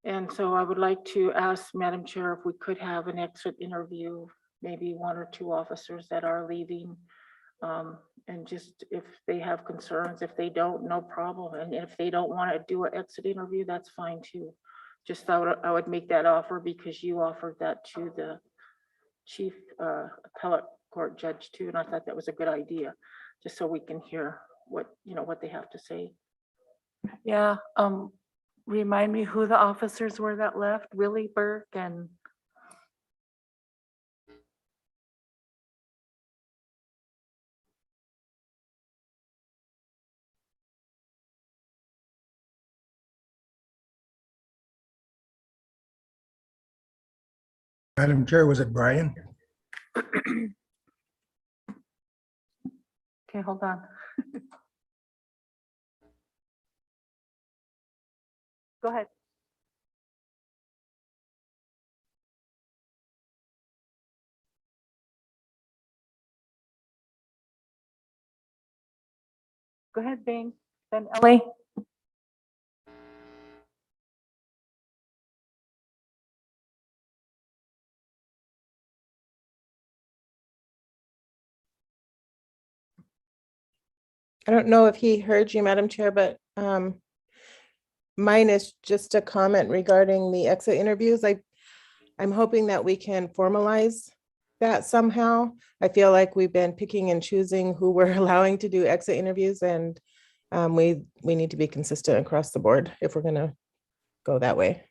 And so I would like to ask Madam Chair if we could have an exit interview, maybe one or two officers that are leaving. And just if they have concerns, if they don't, no problem. And if they don't want to do an exit interview, that's fine too. Just thought I would make that offer because you offered that to the chief appellate court judge too. And I thought that was a good idea, just so we can hear what, what they have to say. Yeah, remind me who the officers were that left, Willie Burke and. Madam Chair, was it Brian? Okay, hold on. Go ahead. Go ahead, Bing. Then Ellie. I don't know if he heard you, Madam Chair, but mine is just a comment regarding the exit interviews. I'm hoping that we can formalize that somehow. I feel like we've been picking and choosing who we're allowing to do exit interviews, and we need to be consistent across the board if we're gonna go that way.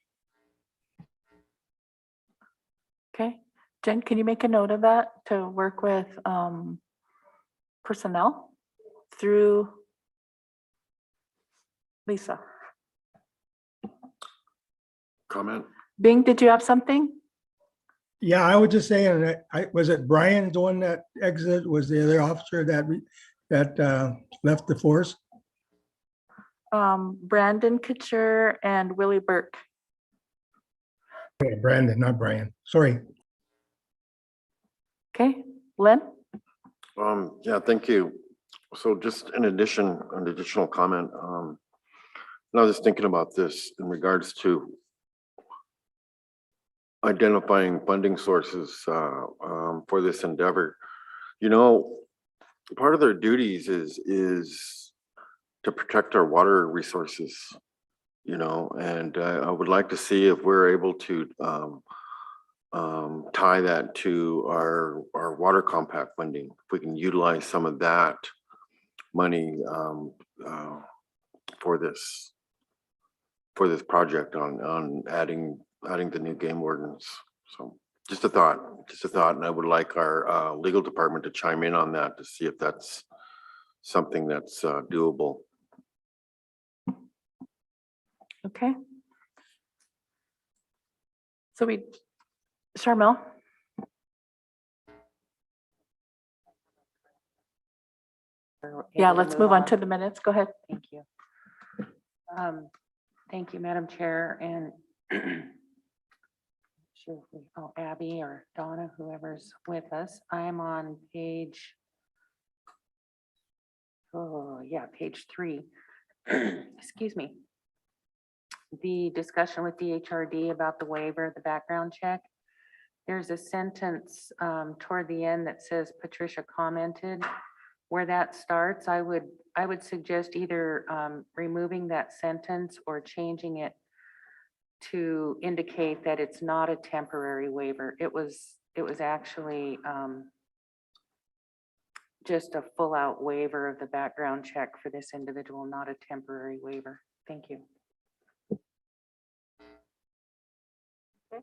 Okay, Jen, can you make a note of that to work with personnel through Lisa? Comment? Bing, did you have something? Yeah, I would just say, and was it Brian, the one that exited, was the other officer that left the force? Brandon Couture and Willie Burke. Okay, Brandon, not Brian. Sorry. Okay, Lynn? Yeah, thank you. So just an additional comment. I was just thinking about this in regards to identifying funding sources for this endeavor. Part of their duties is to protect our water resources, and I would like to see if we're able to tie that to our water compact funding. If we can utilize some of that money for this project on adding the new game wardens. So just a thought, and I would like our legal department to chime in on that to see if that's something that's doable. Okay. So Charmel? Yeah, let's move on to the minutes. Go ahead. Thank you. Thank you, Madam Chair, and sure, Abby or Donna, whoever's with us. I'm on page, page 3. Excuse me. The discussion with DHRD about the waiver of the background check. There's a sentence toward the end that says Patricia commented. Where that starts, I would suggest either removing that sentence or changing it to indicate that it's not a temporary waiver. It was actually just a full out waiver of the background check for this individual, not a temporary waiver. Thank you. Okay.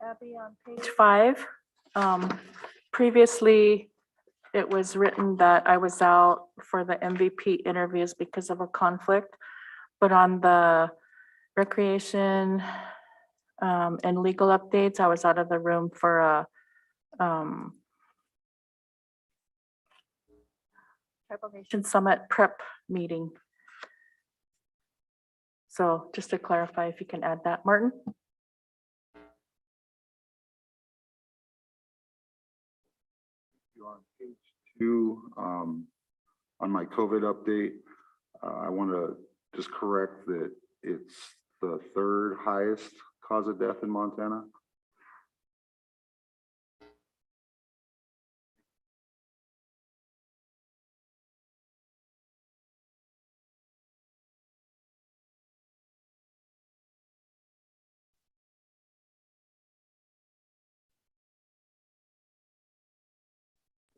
Abby, on page 5, previously it was written that I was out for the MVP interviews because of a conflict, but on the recreation and legal updates, I was out of the room for a Tribal Nation Summit prep meeting. So just to clarify, if you can add that, Martin. On page 2, on my COVID update, I want to just correct that it's the third highest cause of death in Montana.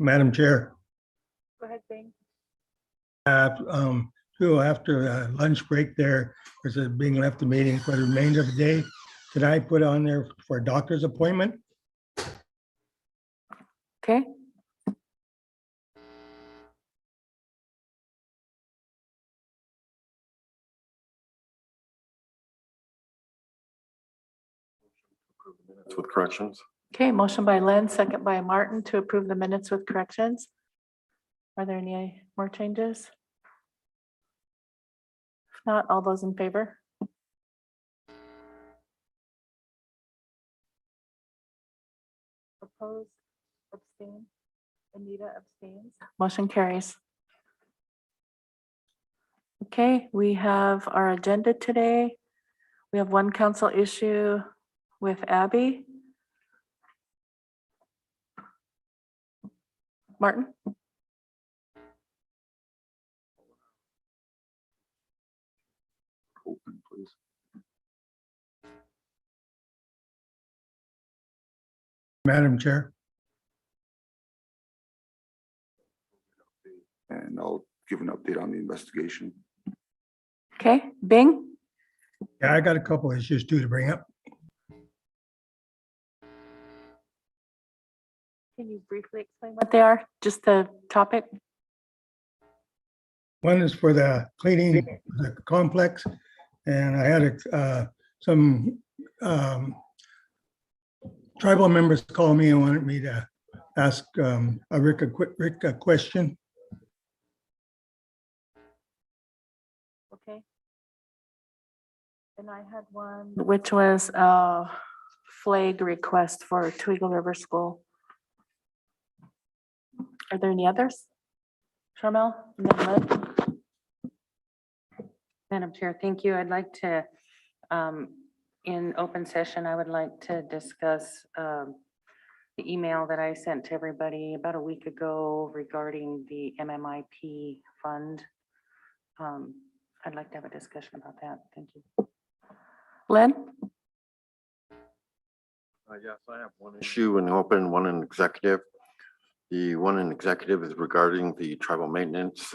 Madam Chair, Go ahead, Bing. too, after lunch break there, was it being left the meeting for the remainder of the day? Could I put on there for a doctor's appointment? Okay, With corrections. Okay, motion by Len, second by Martin to approve the minutes with corrections. Are there any more changes? If not, all those in favor? Opposed, abstain, Anita abstains. Motion carries. Okay, we have our agenda today. We have one council issue with Abby. Martin? Open, please. Madam Chair, And I'll give an update on the investigation. Okay, Bing? yeah, I got a couple issues too to bring up. Can you briefly explain what they are? Just the topic? One is for the cleaning the complex, and I had some tribal members call me and wanted me to ask Rick a question. Okay. And I had one, which was a flag request for Twiga River School. Are there any others? Charmel? And then Lynn? Madam Chair, thank you. I'd like to, in open session, I would like to discuss the email that I sent to everybody about a week ago regarding the MMIP fund. I'd like to have a discussion about that. Thank you. Lynn? Yes, I have one issue in open, one in executive. The one in executive is regarding the tribal maintenance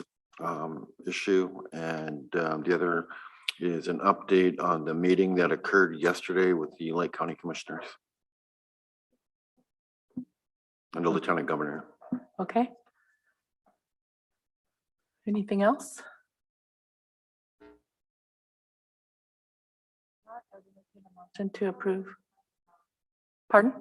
issue, and the other is an update on the meeting that occurred yesterday with the Lake County Commissioners and the Lieutenant Governor. Okay. Anything else? Motion to approve. Pardon?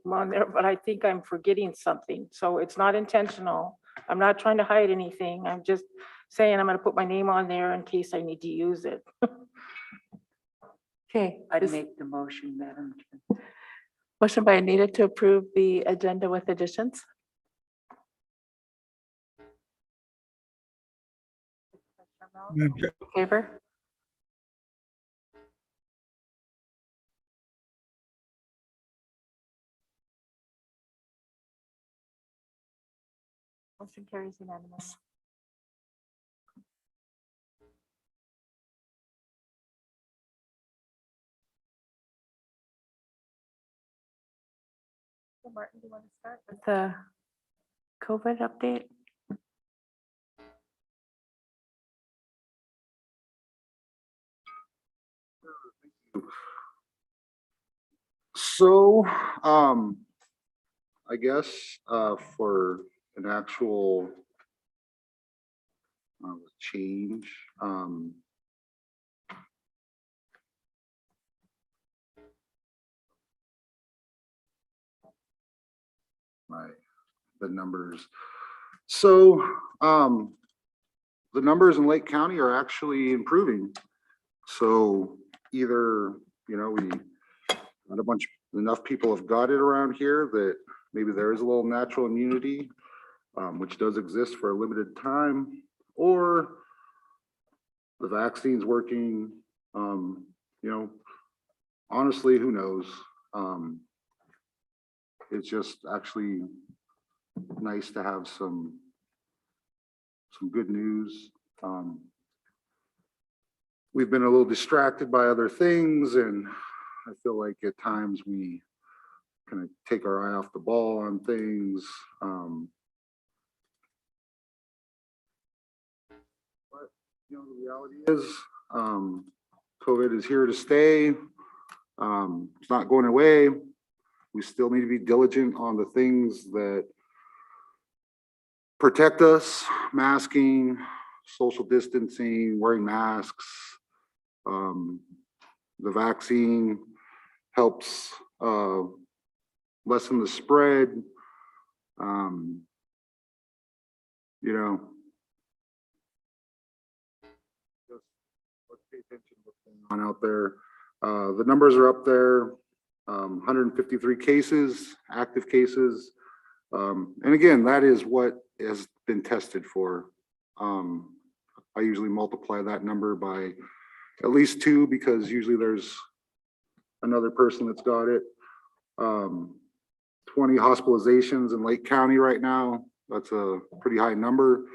I'm on there, but I think I'm forgetting something. So it's not intentional. I'm not trying to hide anything. I'm just saying I'm gonna put my name on there in case I need to use it. Okay. I'd this- make the motion, Madam Chair. Motion by Anita to approve the agenda with additions. Madam Chair, Favor? Motion carries unanimous. So Martin, do you want to start with the COVID update? So, I guess, for an actual change, the numbers. So, the numbers in Lake County are actually improving. So either, we enough people have got it around here that maybe there is a little natural immunity, which does exist for a limited time, or the vaccine's working. Honestly, who knows? It's just actually nice to have some good news. We've been a little distracted by other things, and I feel like at times we kind of take our eye off the ball on things. But the reality is, COVID is here to stay. It's not going away. We still need to be diligent on the things that protect us: masking, social distancing, wearing masks. The vaccine helps lessen the spread. Just let's pay attention to what's going on out there. The numbers are up there. 153 cases, active cases. And again, that is what has been tested for. I usually multiply that number by at least 2, because usually there's another person that's got it. 20 hospitalizations in Lake County right now. That's a pretty high number.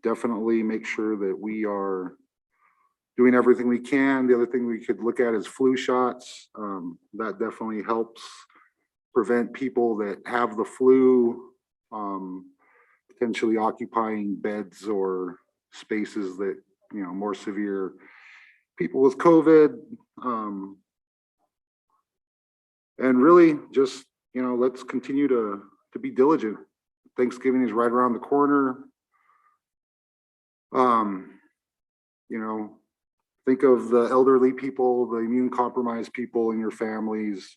Definitely make sure that we are doing everything we can. The other thing we could look at is flu shots. That definitely helps prevent people that have the flu potentially occupying beds or spaces that, more severe people with COVID. And really just, let's continue to be diligent. Thanksgiving is right around the corner. Think of the elderly people, the immune compromised people in your families,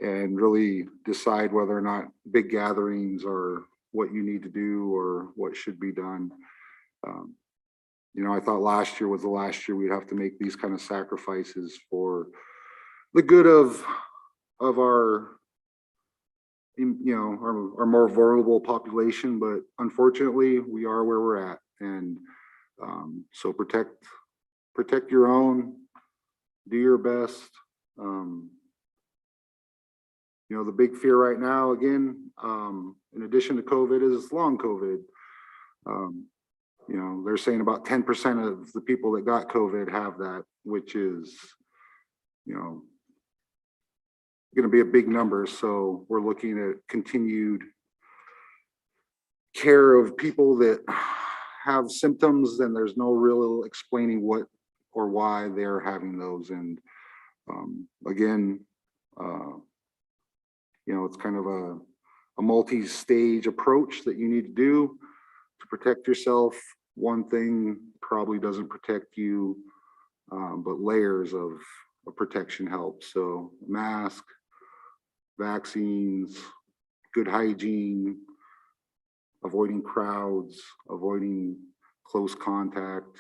and really decide whether or not big gatherings are what you need to do or what should be done. I thought last year was the last year we'd have to make these kind of sacrifices for the good of our, our more vulnerable population, but unfortunately we are where we're at. And so protect your own, do your best. The big fear right now, again, in addition to COVID, is long COVID. They're saying about 10% of the people that got COVID have that, which is, going to be a big number. So we're looking at continued care of people that have symptoms, and there's no real explaining what or why they're having those. And again, it's kind of a multi-stage approach that you need to do to protect yourself. One thing probably doesn't protect you, but layers of protection help. So mask, vaccines, good hygiene, avoiding crowds, avoiding close contact,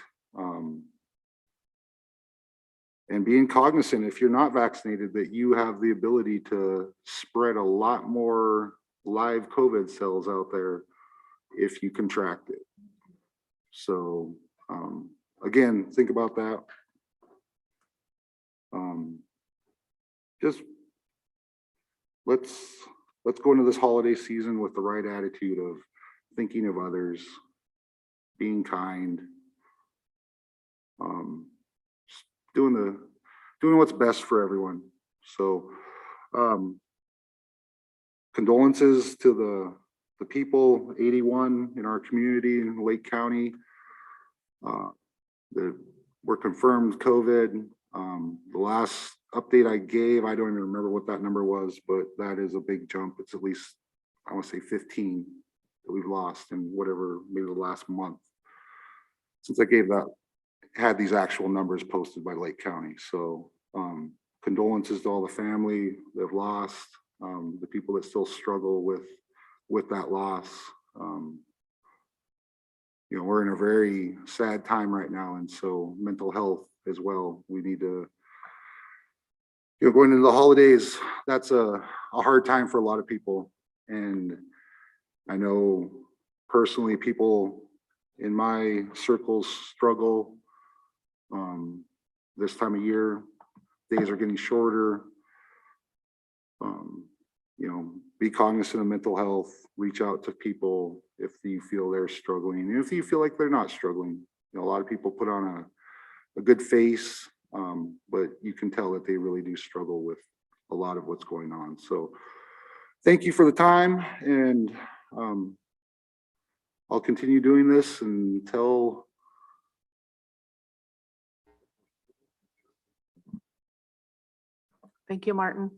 and being cognizant, if you're not vaccinated, that you have the ability to spread a lot more live COVID cells out there if you contract it. So again, think about that. Just let's go into this holiday season with the right attitude of thinking of others, being kind, doing what's best for everyone. So condolences to the people, 81 in our community in Lake County that were confirmed COVID. The last update I gave, I don't even remember what that number was, but that is a big jump. It's at least, I want to say 15 that we've lost in whatever, maybe the last month since I had these actual numbers posted by Lake County. So condolences to all the family that have lost, the people that still struggle with that loss. We're in a very sad time right now, and so mental health as well. We need to going into the holidays, that's a hard time for a lot of people. And I know personally, people in my circles struggle. This time of year, days are getting shorter. Be cognizant of mental health, reach out to people if you feel they're struggling. And if you feel like they're not struggling, a lot of people put on a good face, but you can tell that they really do struggle with a lot of what's going on. So thank you for the time, and I'll continue doing this until Thank you, Martin.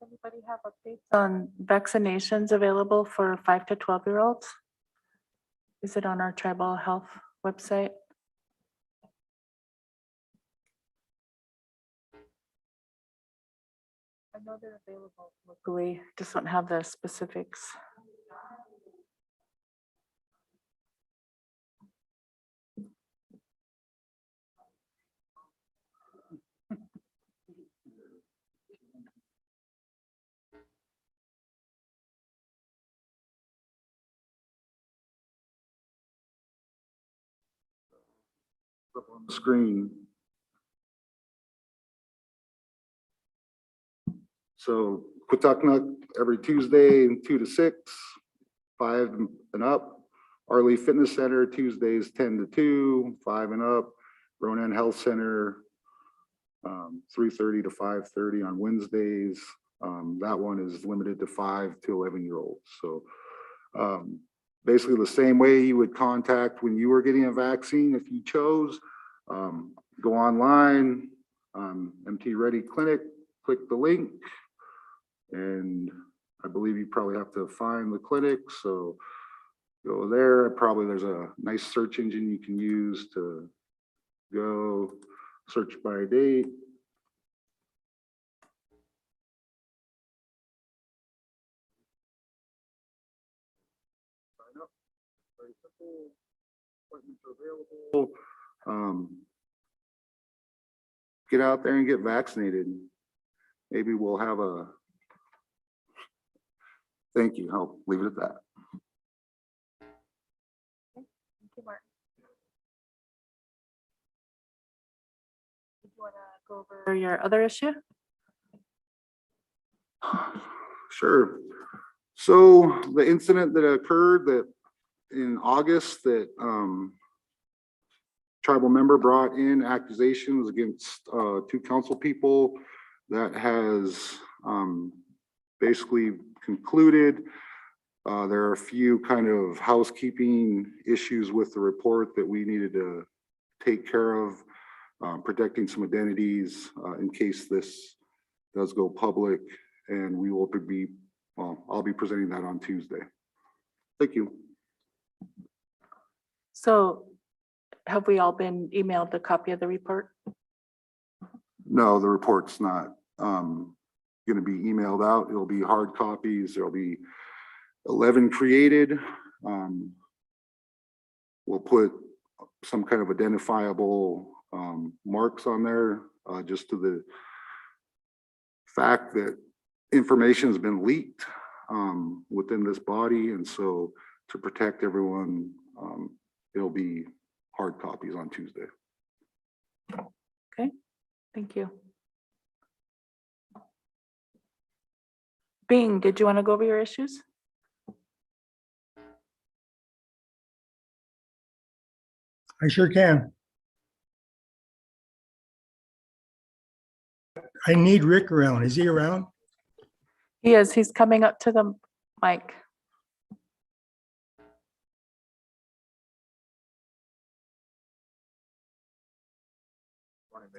Does anybody have updates on vaccinations available for 5 to 12-year-olds? Is it on our tribal health website? I know they're available locally, just don't have the specifics. up on the screen. So Quatucknuck every Tuesday, 2 to 6, 5 and up. Arley Fitness Center, Tuesdays 10 to 2, 5 and up. Ronan Health Center, 3:30 to 5:30 on Wednesdays. That one is limited to 5 to 11-year-olds. So basically the same way you would contact when you were getting a vaccine if you chose. Go online, MT Ready Clinic, click the link, and I believe you probably have to find the clinic. So go there. Probably there's a nice search engine you can use to go search by date. Sign up. Very simple. Appointments are available. Get out there and get vaccinated. Maybe we'll have a thank you. I'll leave it at that. Thank you, Martin. Did you want to go over your other issue? Sure. So the incident that occurred that in August that tribal member brought in accusations against 2 council people, that has basically concluded. There are a few kind of housekeeping issues with the report that we needed to take care of, protecting some identities in case this does go public, and we will be, well, I'll be presenting that on Tuesday. Thank you. So have we all been emailed a copy of the report? No, the report's not going to be emailed out. It'll be hard copies. There'll be 11 created. We'll put some kind of identifiable marks on there just to the fact that information has been leaked within this body. And so to protect everyone, it'll be hard copies on Tuesday. Okay, thank you. Bing, did you want to go over your issues? I sure can. I need Rick around. Is he around? He is, he's coming up to the mic.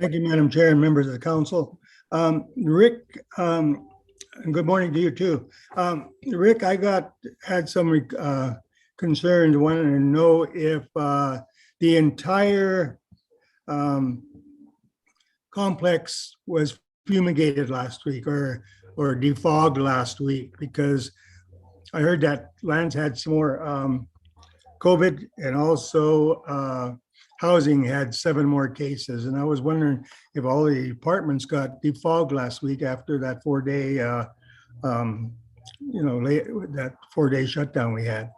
Thank you, Madam Chair and members of the council. Rick, good morning to you too. Rick, I had some concerns, wanted to know if the entire complex was fumigated last week or defogged last week, because I heard that Lance had some more COVID, and also housing had 7 more cases. And I was wondering if all the apartments got defogged last week after that 4-day, that 4-day shutdown we had.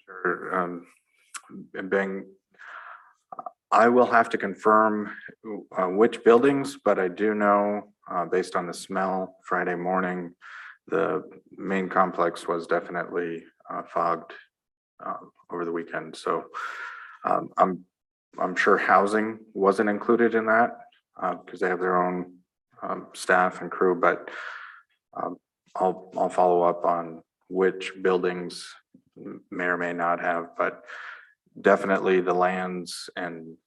Sure. Bing, I will have to confirm which buildings, but I do know, based on the smell Friday morning, the main complex was definitely fogged over the weekend. So I'm sure housing wasn't included in that because they have their own staff and crew, but I'll follow up on which buildings may or may not have, but definitely the lands and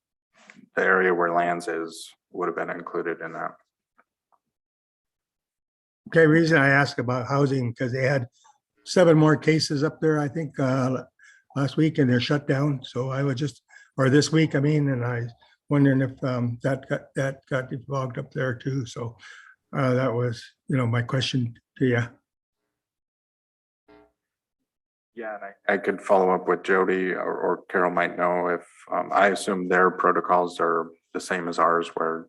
the area where lands is would have been included in that. Okay, reason I asked about housing, because they had 7 more cases up there, I think, last week, and they're shut down. So I was just, or this week, I mean, and I wondering if that got defogged up there too. So that was, my question to you. Yeah, and I could follow up with Jody or Carol might know if, I assume their protocols are the same as ours, where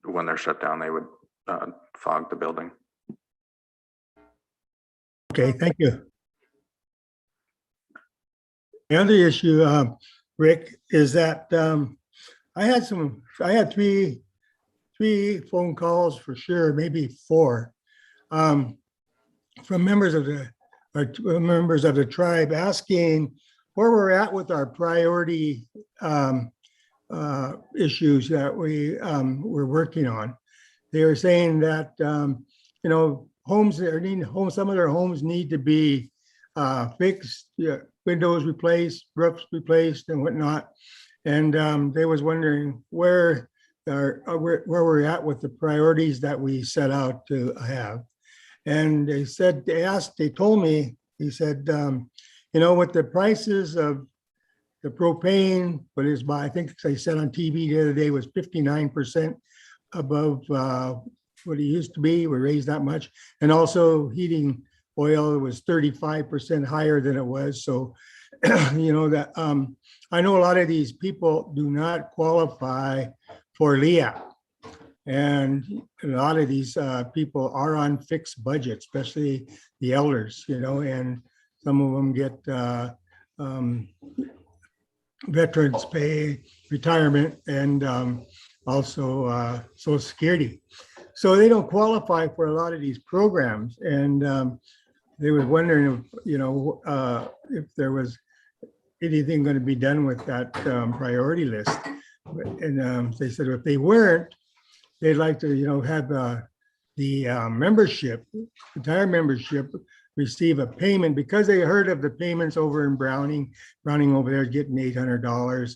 when they're shut down, they would fog the building. Okay, thank you. The other issue, Rick, is that I had three phone calls for sure, maybe 4, from members of the tribe asking where we're at with our priority issues that we're working on. They were saying that homes, some of their homes need to be fixed, windows replaced, roofs replaced, and whatnot. And they was wondering where we're at with the priorities that we set out to have. And they told me, he said, with the prices of the propane, what is by, I think they said on TV the other day was 59% above what it used to be. We raised that much. And also heating oil was 35% higher than it was. So, that I know a lot of these people do not qualify for LEAP. And a lot of these people are on fixed budgets, especially the elders, and some of them get veterans pay, retirement, and also Social Security. So they don't qualify for a lot of these programs. And they were wondering if there was anything going to be done with that priority list. And they said if they weren't, they'd like to, have the membership, entire membership, receive a payment, because they heard of the payments over in Browning. Browning over there is getting $800.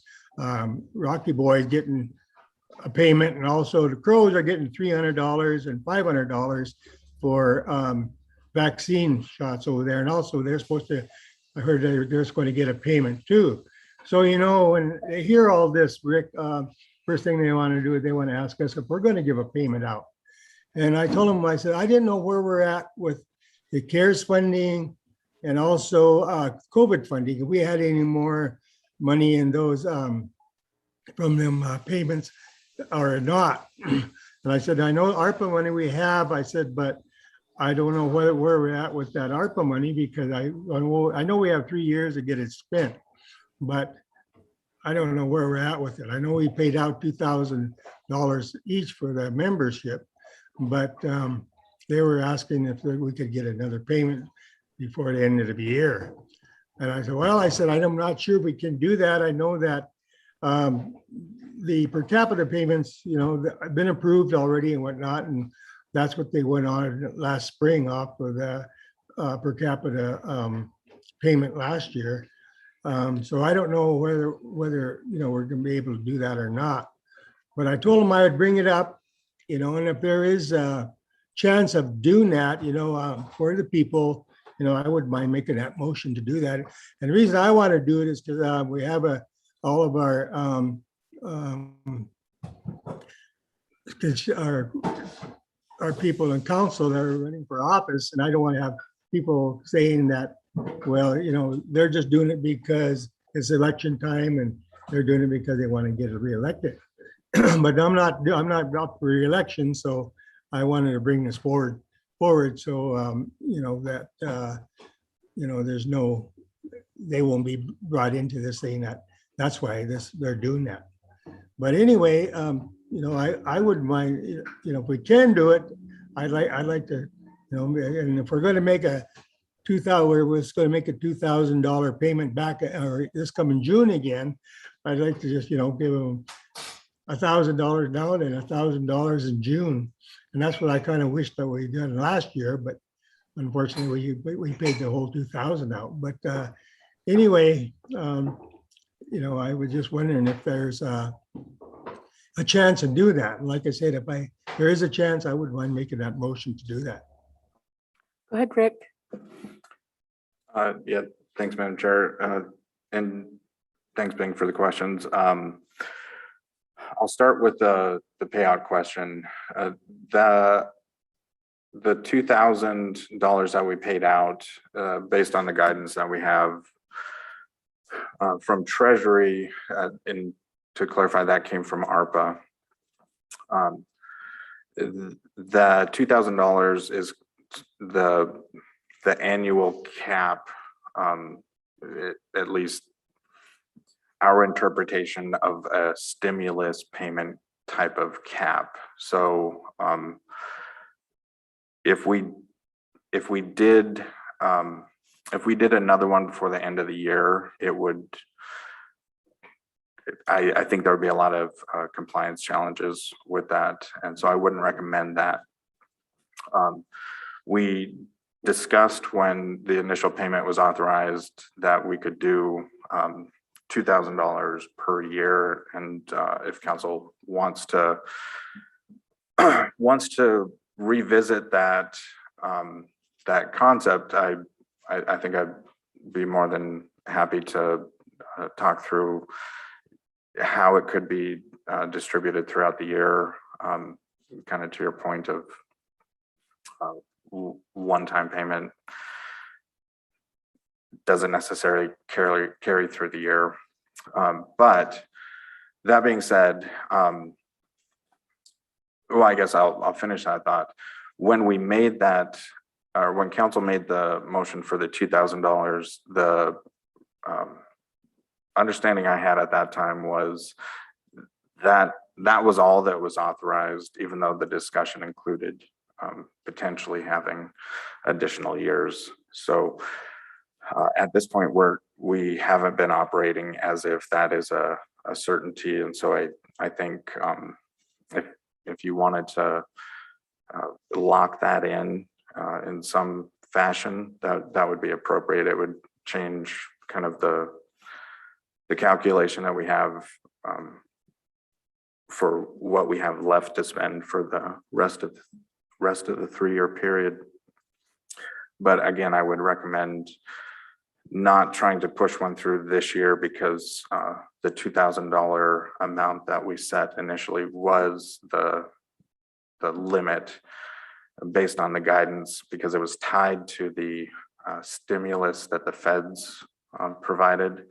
Rocky Boy is getting a payment, and also the Crows are getting $300 and $500 for vaccine shots over there. And also they're supposed to, I heard they're going to get a payment too. So, when they hear all this, Rick, first thing they want to do is they want to ask us if we're going to give a payment out. And I told them, I said, I didn't know where we're at with the CARES funding and also COVID funding. If we had any more money in those from them payments or not. And I said, I know ARPA money we have. I said, but I don't know where we're at with that ARPA money, because I know we have 3 years to get it spent, but I don't know where we're at with it. I know we paid out $2,000 each for the membership, but they were asking if we could get another payment before the end of the year. And I said, well, I'm not sure if we can do that. I know that the per capita payments, have been approved already and whatnot. And that's what they went on last spring off of the per capita payment last year. So I don't know whether we're going to be able to do that or not. But I told them I would bring it up, and if there is a chance of doing that, for the people, I wouldn't mind making that motion to do that. And the reason I want to do it is because we have all of our people in council that are running for office, and I don't want to have people saying that well, they're just doing it because it's election time and they're doing it because they want to get reelected. But I'm not up for reelection, so I wanted to bring this forward. So, there's no, they won't be brought into this thing that's why they're doing that. But anyway, I wouldn't mind, if we can do it, I'd like to, and if we're going to make a $2,000 payment back, or this coming June again, I'd like to just, give them $1,000 down and $1,000 in June. And that's what I kind of wish that we did last year, but unfortunately we paid the whole 2,000 out. But anyway, I was just wondering if there's a chance to do that. Like I said, if there is a chance, I wouldn't mind making that motion to do that. Go ahead, Rick. Yeah, thanks, Madam Chair. And thanks, Bing, for the questions. I'll start with the payout question. The $2,000 that we paid out, based on the guidance that we have from Treasury, and to clarify, that came from ARPA. The $2,000 is the annual cap, at least our interpretation of a stimulus payment type of cap. So if we did another one before the end of the year, it would, I think there would be a lot of compliance challenges with that. And so I wouldn't recommend that. We discussed when the initial payment was authorized that we could do $2,000 per year. And if council wants to revisit that concept, I think I'd be more than happy to talk through how it could be distributed throughout the year, kind of to your point of one-time payment doesn't necessarily carry through the year. But that being said, well, I guess I'll finish that thought. When we made that, or when council made the motion for the $2,000, the understanding I had at that time was that was all that was authorized, even though the discussion included potentially having additional years. So at this point, we haven't been operating as if that is a certainty. And so I think if you wanted to lock that in some fashion, that would be appropriate. It would change kind of the calculation that we have for what we have left to spend for the rest of the 3-year period. But again, I would recommend not trying to push one through this year, because the $2,000 amount that we set initially was the limit based on the guidance, because it was tied to the stimulus that the feds provided.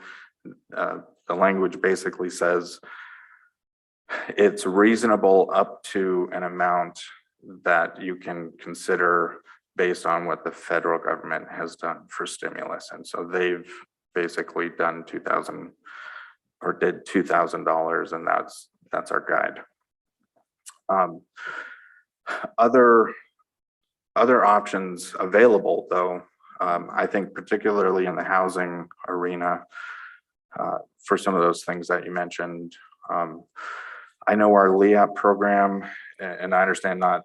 The language basically says it's reasonable up to an amount that you can consider based on what the federal government has done for stimulus. And so they've basically done $2,000 or did $2,000, and that's our guide. Other options available, though, I think particularly in the housing arena, for some of those things that you mentioned. I know our LEAP program, and I understand not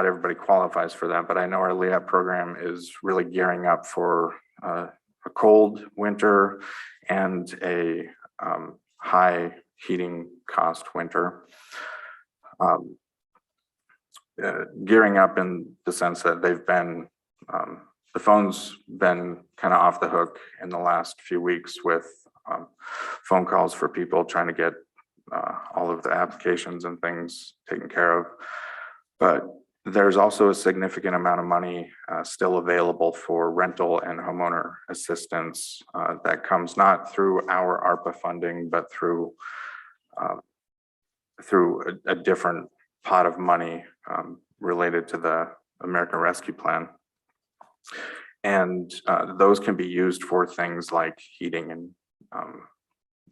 everybody qualifies for that, but I know our LEAP program is really gearing up for a cold winter and a high heating cost winter. Gearing up in the sense that they've been, the phone's been kind of off the hook in the last few weeks with phone calls for people trying to get all of the applications and things taken care of. But There's also a significant amount of money still available for rental and homeowner assistance that comes not through our ARPA funding, but through a different pot of money related to the American Rescue Plan. And those can be used for things like heating and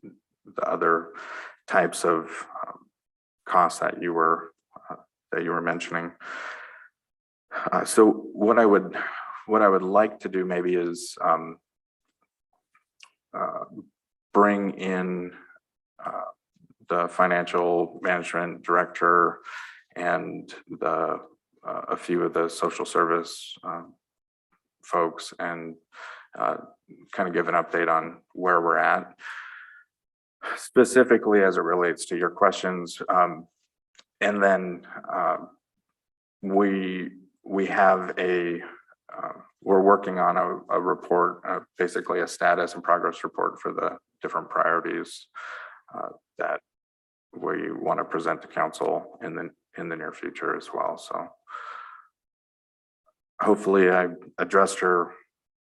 the other types of costs that you were mentioning. So what I would like to do maybe is bring in the financial management director and a few of the social service folks and kind of give an update on where we're at, specifically as it relates to your questions. And then we have we're working on a report, basically a status and progress report for the different priorities that we want to present to council in the near future as well. So hopefully I addressed your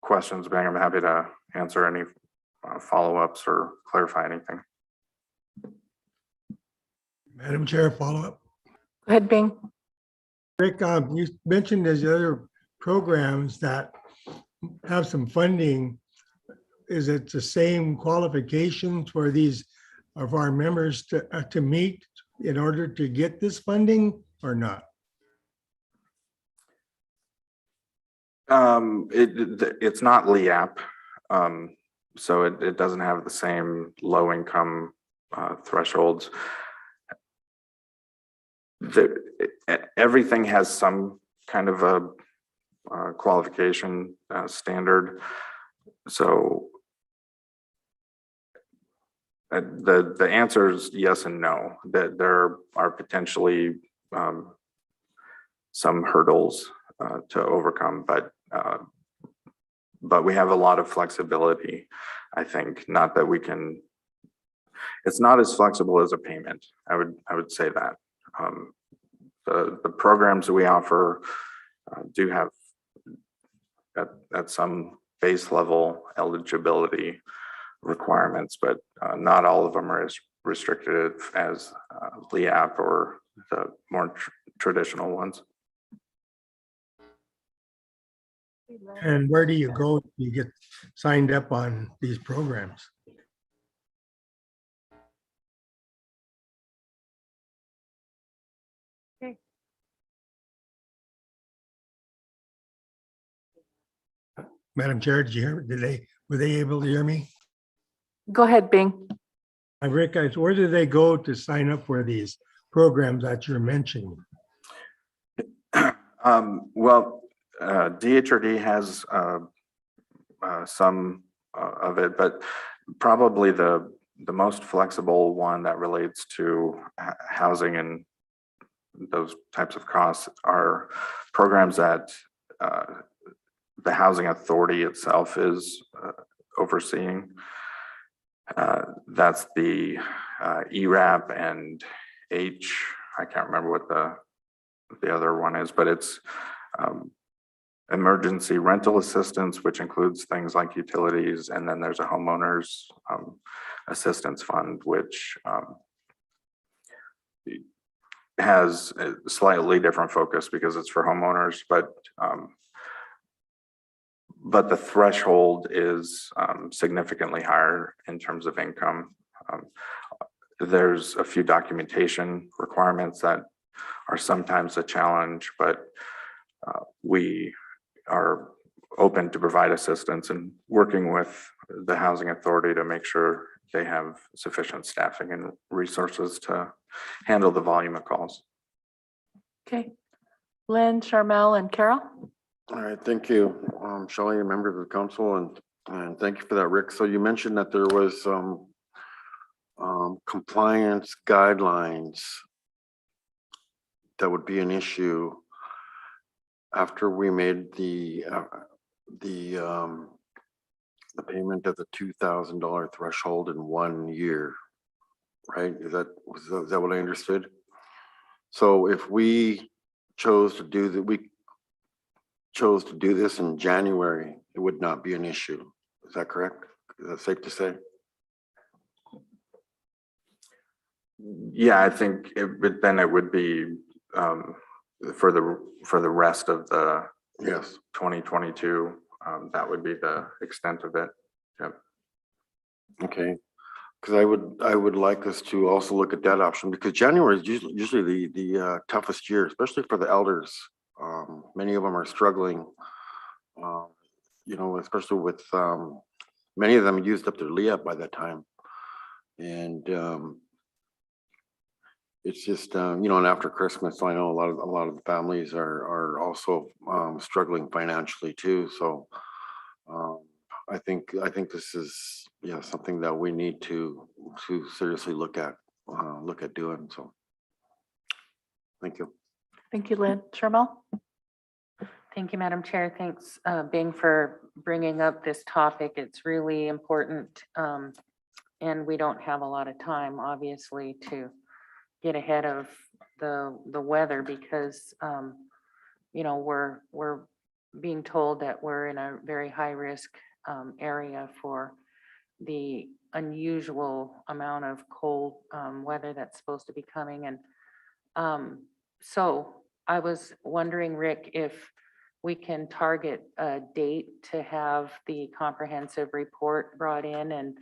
questions, Bang. I'm happy to answer any follow-ups or clarify anything. Madam Chair, follow-up. Go ahead, Bing. Rick, you mentioned there's other programs that have some funding. Is it the same qualifications for these of our members to meet in order to get this funding or not? It's not LEAP, so it doesn't have the same low income thresholds. Everything has some kind of a qualification standard. So the answer is yes and no, that there are potentially some hurdles to overcome, but we have a lot of flexibility. I think not that we can, it's not as flexible as a payment. I would say that. The programs that we offer do have at some base level eligibility requirements, but not all of them are as restricted as LEAP or the more traditional ones. And where do you go if you get signed up on these programs? Madam Chair, did you hear? Were they able to hear me? Go ahead, Bing. Rick, where do they go to sign up for these programs that you're mentioning? Well, DHRD has some of it, but probably the most flexible one that relates to housing and those types of costs are programs that the housing authority itself is overseeing. That's the ERAP and I can't remember what the other one is, but it's emergency rental assistance, which includes things like utilities, and then there's a homeowners assistance fund, which has a slightly different focus because it's for homeowners, but the threshold is significantly higher in terms of income. There's a few documentation requirements that are sometimes a challenge, but we are open to provide assistance and working with the housing authority to make sure they have sufficient staffing and resources to handle the volume of calls. Okay. Lynn, Charmel, and Carol. All right, thank you. Shelley, a member of the council, and thank you for that, Rick. So you mentioned that there was some compliance guidelines that would be an issue after we made the payment of the $2,000 threshold in 1 year, right? Is that what I understood? So if we chose to do that, we chose to do this in January, it would not be an issue. Is that correct? Is that safe to say? Yeah, I think then it would be for the rest of the Yes. 2022. That would be the extent of it. Yep. Okay. Because I would like us to also look at that option, because January is usually the toughest year, especially for the elders. Many of them are struggling, you know, especially with many of them used up their LEAP by that time. And it's just, you know, and after Christmas, I know a lot of the families are also struggling financially too. So I think this is, yeah, something that we need to seriously look at doing. So thank you. Thank you, Lynn. Shermel? Thank you, Madam Chair. Thanks, Bing, for bringing up this topic. It's really important. And we don't have a lot of time, obviously, to get ahead of the weather because, you know, we're being told that we're in a very high risk area for the unusual amount of cold weather that's supposed to be coming. And so I was wondering, Rick, if we can target a date to have the comprehensive report brought in and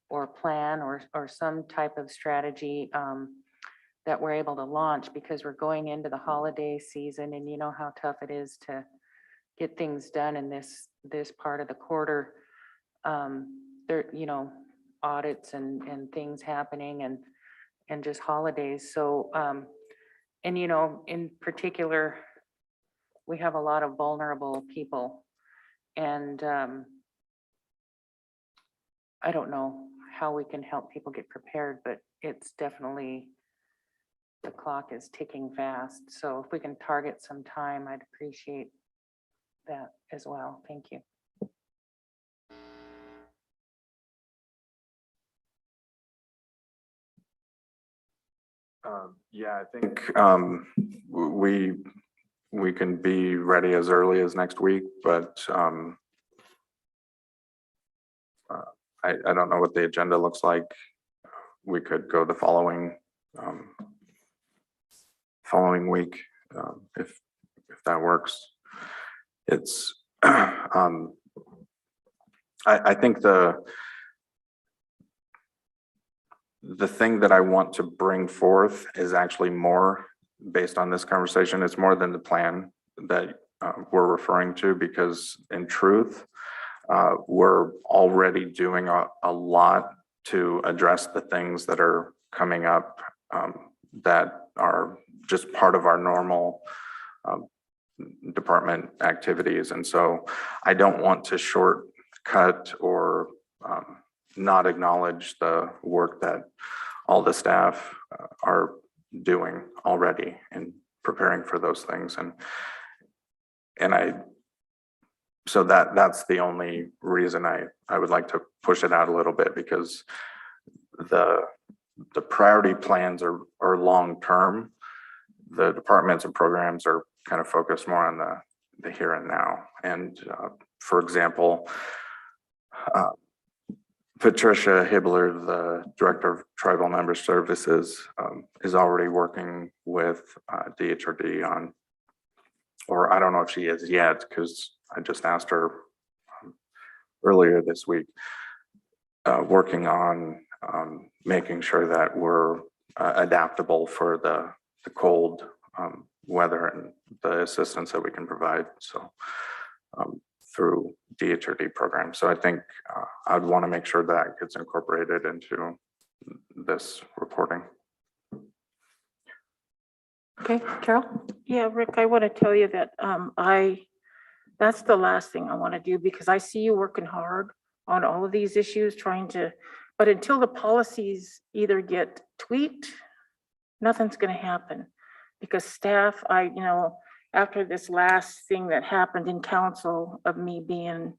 or plan or some type of strategy that we're able to launch, because we're going into the holiday season and you know how tough it is to get things done in this part of the quarter. There, you know, audits and things happening and just holidays. So, and you know, in particular, we have a lot of vulnerable people, and I don't know how we can help people get prepared, but it's definitely, the clock is ticking fast. So if we can target some time, I'd appreciate that as well. Thank you. Yeah, I think we can be ready as early as next week, but I don't know what the agenda looks like. We could go the following week if that works. It's I think the thing that I want to bring forth is actually more based on this conversation. It's more than the plan that we're referring to, because in truth, we're already doing a lot to address the things that are coming up that are just part of our normal department activities. And so I don't want to shortcut or not acknowledge the work that all the staff are doing already in preparing for those things. So that's the only reason I would like to push it out a little bit, because the priority plans are long-term. The departments and programs are kind of focused more on the here and now. And for example, Patricia Hibbler, the Director of Tribal Member Services, is already working with DHRD on, or I don't know if she is yet, because I just asked her earlier this week, working on making sure that we're adaptable for the cold weather and the assistance that we can provide. So through DHRD program. So I think I'd want to make sure that gets incorporated into this reporting. Okay, Carol? Yeah, Rick, I want to tell you that that's the last thing I want to do, because I see you working hard on all of these issues, but until the policies either get tweaked, nothing's going to happen. Because staff, you know, after this last thing that happened in council of me being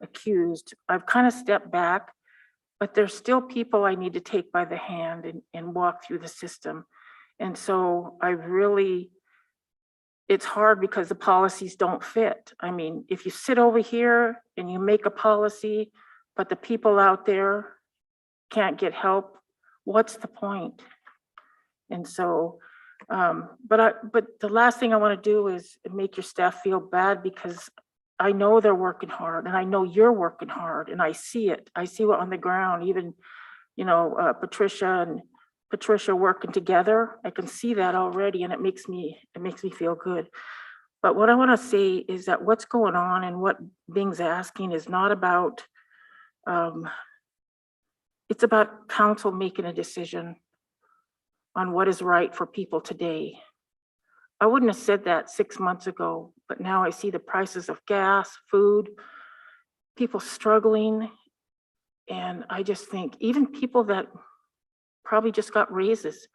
accused, I've kind of stepped back, but there's still people I need to take by the hand and walk through the system. And so I really it's hard because the policies don't fit. I mean, if you sit over here and you make a policy, but the people out there can't get help, what's the point? And so, but the last thing I want to do is make your staff feel bad, because I know they're working hard and I know you're working hard and I see it. I see what on the ground, even, Patricia and Patricia working together. I can see that already, and it makes me feel good. But what I want to say is that what's going on and what Bing's asking is not about, it's about council making a decision on what is right for people today. I wouldn't have said that 6 months ago, but now I see the prices of gas, food, people struggling. And I just think even people that probably just got raises,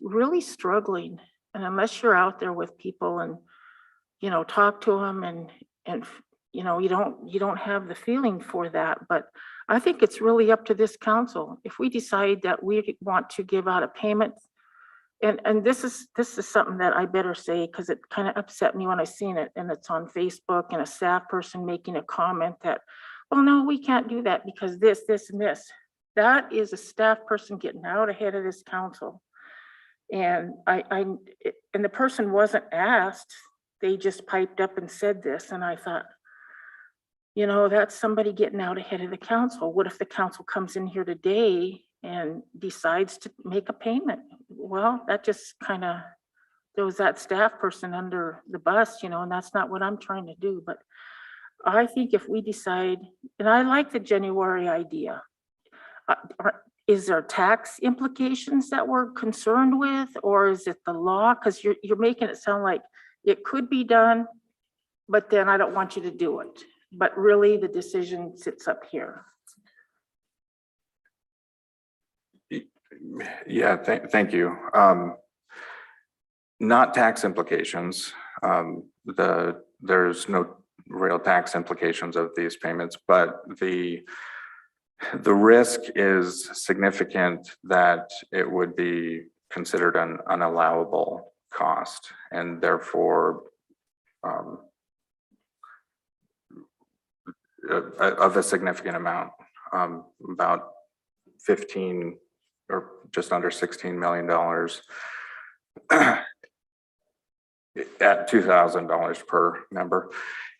really struggling. And unless you're out there with people and, talk to them and, you don't have the feeling for that. But I think it's really up to this council. If we decide that we want to give out a payment, and this is something that I better say, because it kind of upset me when I seen it, and it's on Facebook, and a staff person making a comment that, well, no, we can't do that because this, and this. That is a staff person getting out ahead of this council. And and the person wasn't asked, they just piped up and said this, and I thought, that's somebody getting out ahead of the council. What if the council comes in here today and decides to make a payment? Well, that just kind of throws that staff person under the bus, and that's not what I'm trying to do. But I think if we decide, and I like the January idea, is there tax implications that we're concerned with, or is it the law? Because you're making it sound like it could be done, but then I don't want you to do it. But really, the decision sits up here. Yeah, thank you. Not tax implications. There's no real tax implications of these payments, but the risk is significant that it would be considered an unallowable cost, and therefore of a significant amount, about 15 or just under $16 million at $2,000 per member.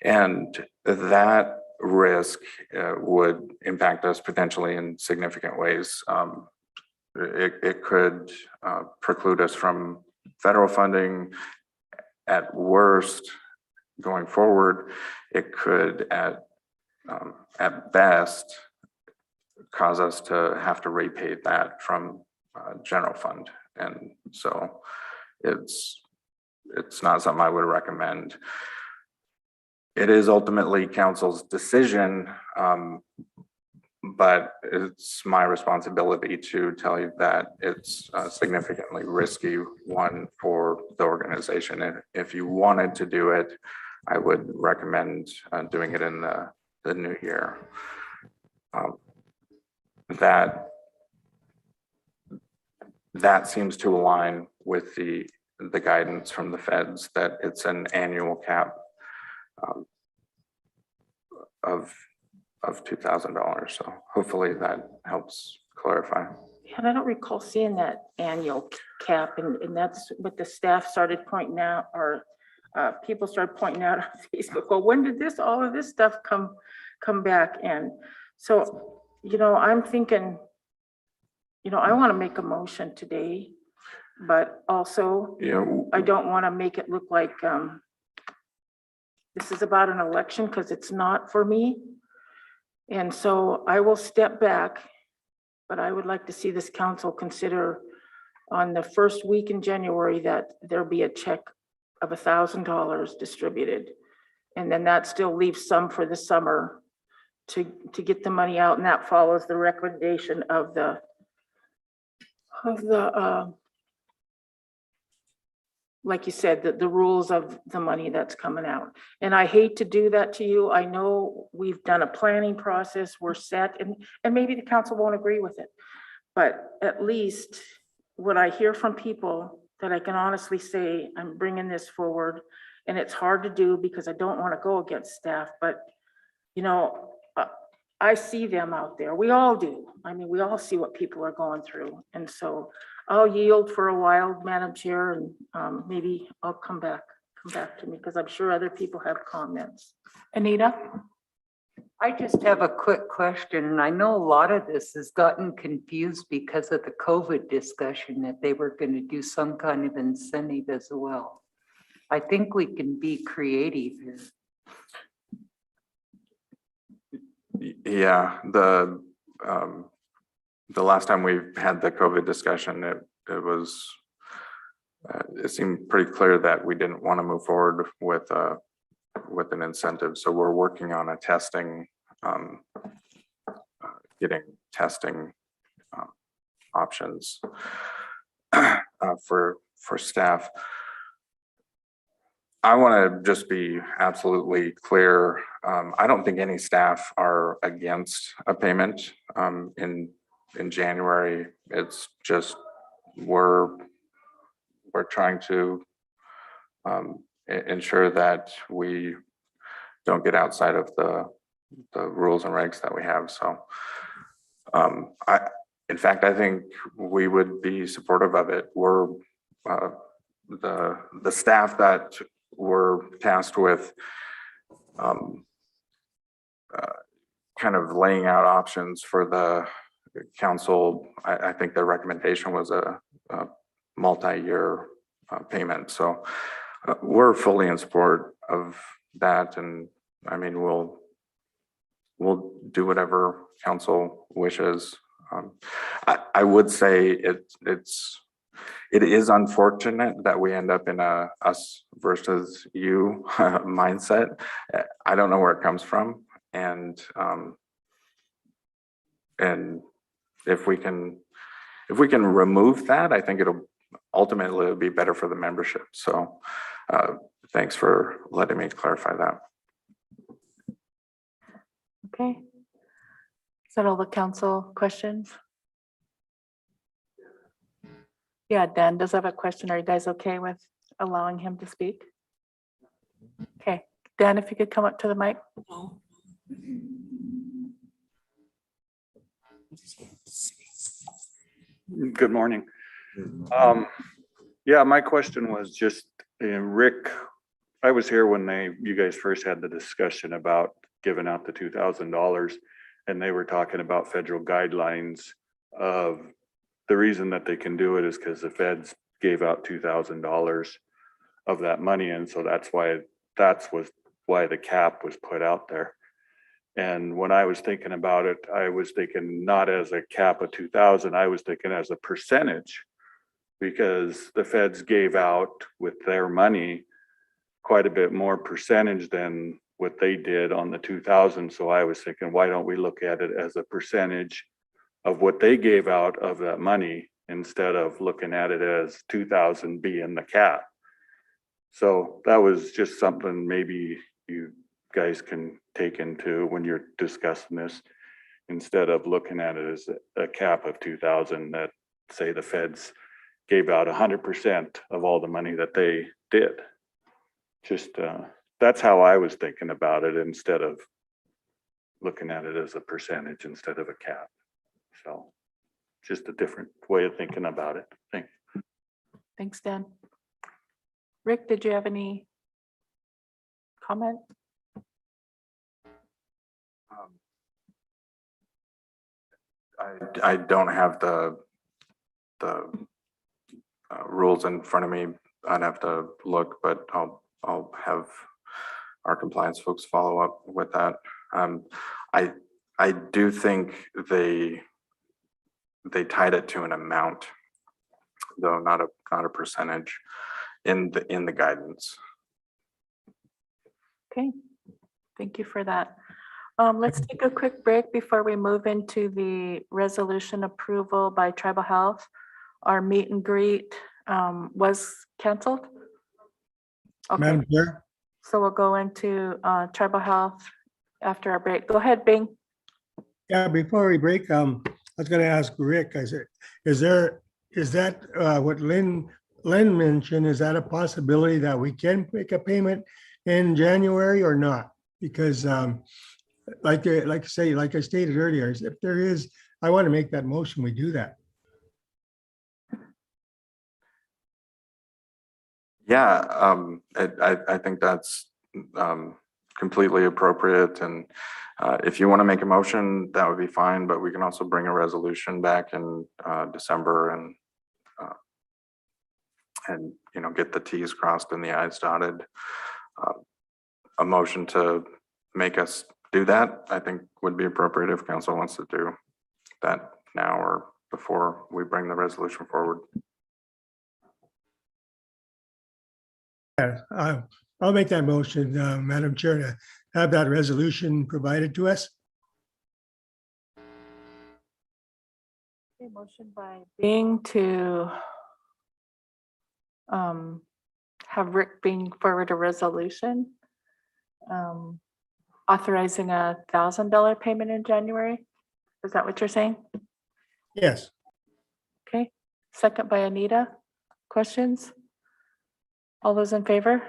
And that risk would impact us potentially in significant ways. It could preclude us from federal funding. At worst, going forward, it could at best cause us to have to repay that from general fund. And so it's not something I would recommend. It is ultimately council's decision, but it's my responsibility to tell you that it's a significantly risky one for the organization. And if you wanted to do it, I would recommend doing it in the new year. That seems to align with the guidance from the feds that it's an annual cap of $2,000. So hopefully that helps clarify. And I don't recall seeing that annual cap, and that's what the staff started pointing out, or people started pointing out on Facebook. Well, when did all of this stuff come back? And so, I'm thinking, I want to make a motion today, but also I don't want to make it look like this is about an election, because it's not for me. And so I will step back, but I would like to see this council consider on the first week in January that there be a check of $1,000 distributed. And then that still leaves some for the summer to get the money out. And that follows the recommendation of the like you said, the rules of the money that's coming out. And I hate to do that to you. I know we've done a planning process, we're set, and maybe the council won't agree with it. But at least what I hear from people that I can honestly say, I'm bringing this forward. And it's hard to do because I don't want to go against staff, but, you know, I see them out there. We all do. I mean, we all see what people are going through. And so I'll yield for a while, Madam Chair, and maybe I'll come back to me because I'm sure other people have comments. Anita? I just have a quick question, and I know a lot of this has gotten confused because of the COVID discussion that they were going to do some kind of incentive as well. I think we can be creative here. Yeah, the last time we had the COVID discussion, it was, it seemed pretty clear that we didn't want to move forward with an incentive. So we're working on a testing, getting testing options for staff. I want to just be absolutely clear. I don't think any staff are against a payment in January. It's just we're trying to ensure that we don't get outside of the rules and regs that we have. So in fact, I think we would be supportive of it. We're the staff that we're tasked with kind of laying out options for the council. I think the recommendation was a multi-year payment. So we're fully in support of that. And I mean, we'll do whatever council wishes. I would say it is unfortunate that we end up in a us versus you mindset. I don't know where it comes from. And if we can remove that, I think it'll ultimately be better for the membership. So thanks for letting me clarify that. Okay. Is that all the council questions? Yeah, Dan does have a question. Are you guys okay with allowing him to speak? Okay, Dan, if you could come up to the mic. Good morning. Yeah, my question was just, Rick, I was here when you guys first had the discussion about giving out the $2,000, and they were talking about federal guidelines of the reason that they can do it is because the feds gave out $2,000 of that money. And so that's why the cap was put out there. And when I was thinking about it, I was thinking not as a cap of 2,000, I was thinking as a percentage, because the feds gave out with their money quite a bit more percentage than what they did on the 2,000. So I was thinking, why don't we look at it as a percentage of what they gave out of that money instead of looking at it as 2,000 being the cap. So that was just something maybe you guys can take into when you're discussing this, instead of looking at it as a cap of 2,000 that say the feds gave out 100% of all the money that they did. Just that's how I was thinking about it, instead of looking at it as a percentage instead of a cap. So just a different way of thinking about it. Thanks. Thanks, Dan. Rick, did you have any comment? I don't have the rules in front of me. I'd have to look, but I'll have our compliance folks follow up with that. I do think they tied it to an amount, though not a percentage in the guidance. Okay, thank you for that. Let's take a quick break before we move into the resolution approval by Tribal Health. Our meet and greet was canceled. Okay, Madam Chair, so we'll go into Tribal Health after our break. Go ahead, Bing. yeah, before we break, I was gonna ask Rick, I said, is that what Lynn Len mentioned, is that a possibility that we can make a payment in January or not? Because like I stated earlier, is if there is, I want to make that motion, we do that. Yeah, I think that's completely appropriate. And if you want to make a motion, that would be fine, but we can also bring a resolution back in December and, you know, get the Ts crossed and the Is dotted. A motion to make us do that, I think would be appropriate if council wants to do that now or before we bring the resolution forward. I'll make that motion, Madam Chair, to have that resolution provided to us. Okay, motion by Bing to have Rick bring forward a resolution authorizing $1,000 payment in January. Is that what you're saying? Yes. Okay, second by Anita. Questions? All those in favor?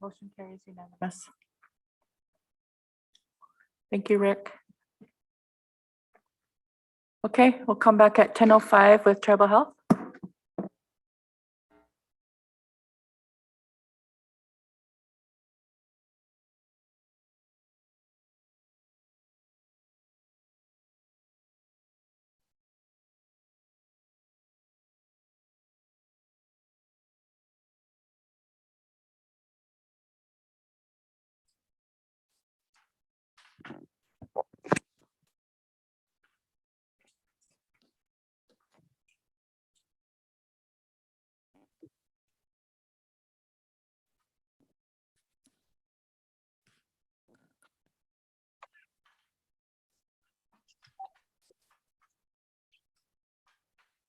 Motion carries unanimous. Thank you, Rick. Okay, we'll come back at 10:05 with tribal health.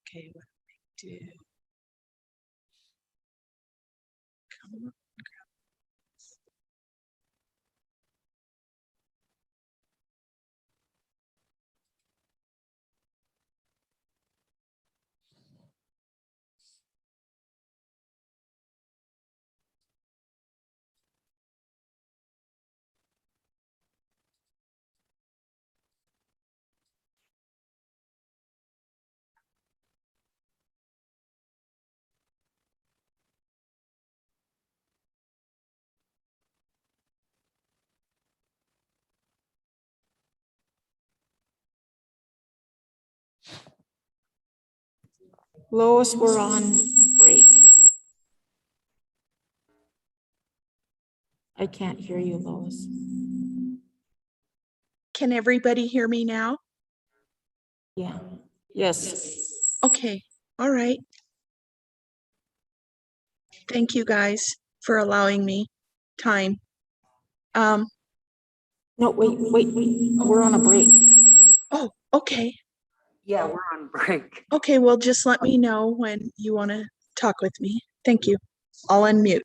Okay, what do I do? Come on. Lois, we're on break. I can't hear you, Lois. Can everybody hear me now? Yeah. Yes. Okay, all right. Thank you guys for allowing me time. No, wait. We're on a break. Oh, okay. Yeah, we're on break. Okay, well, just let me know when you want to talk with me. Thank you. I'll unmute.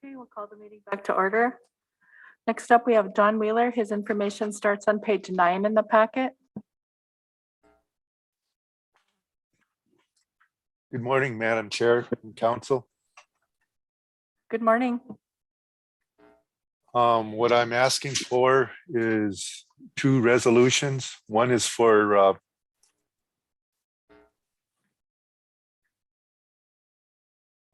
Okay, we'll call the meeting back to order. Next up, we have John Wheeler. His information starts on page 9 in the packet. Good morning, Madam Chair and Council. Good morning. What I'm asking for is 2 resolutions. One is for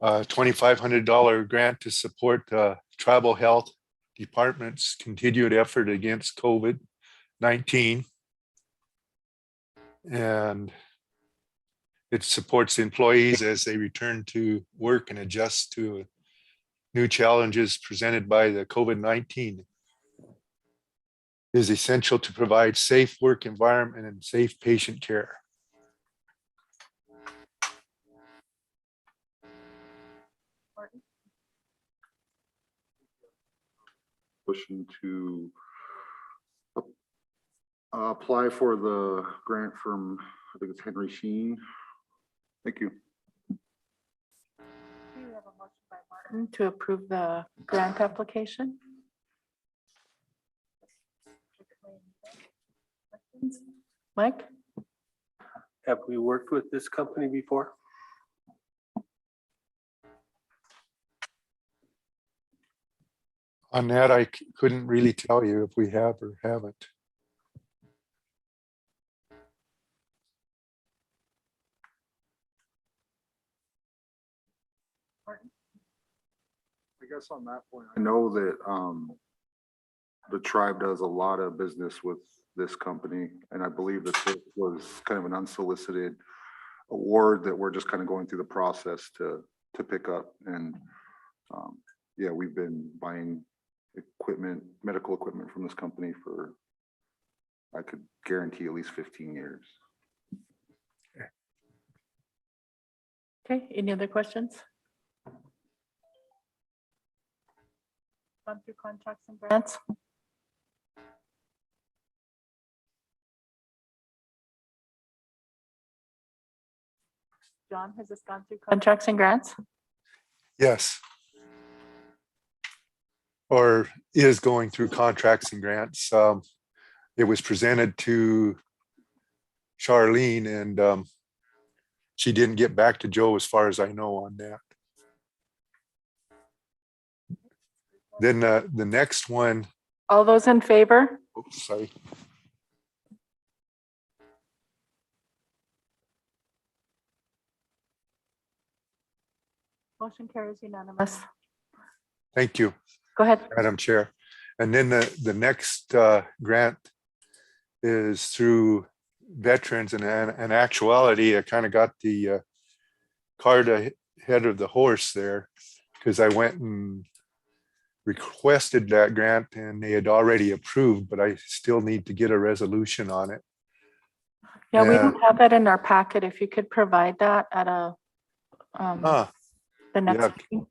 $2,500 grant to support tribal health department's continued effort against COVID-19. And it supports employees as they return to work and adjust to new challenges presented by the COVID-19. It is essential to provide safe work environment and safe patient care. Pushing to apply for the grant from, I think it's Henry Sheen. Thank you. We have a motion by Martin to approve the grant application. Mike? Have we worked with this company before? On that, I couldn't really tell you if we have or haven't. I guess on that point, I know that the tribe does a lot of business with this company, and I believe that this was kind of an unsolicited award that we're just kind of going through the process to pick up. And yeah, we've been buying equipment, medical equipment from this company for, I could guarantee, at least 15 years. Okay, any other questions? Gone through contracts and grants. John, has this gone through contracts and grants? Yes. Or is going through contracts and grants. It was presented to Charlene and she didn't get back to Joe as far as I know on that. Then the next one, All those in favor? oops, sorry. Motion carries unanimous. Thank you, Go ahead. Madam Chair. And then the next grant is through veterans, and in actuality, I kind of got the cart ahead of the horse there, because I went and requested that grant and they had already approved, but I still need to get a resolution on it. Yeah, we don't have that in our packet. If you could provide that at a the next Yeah. meeting.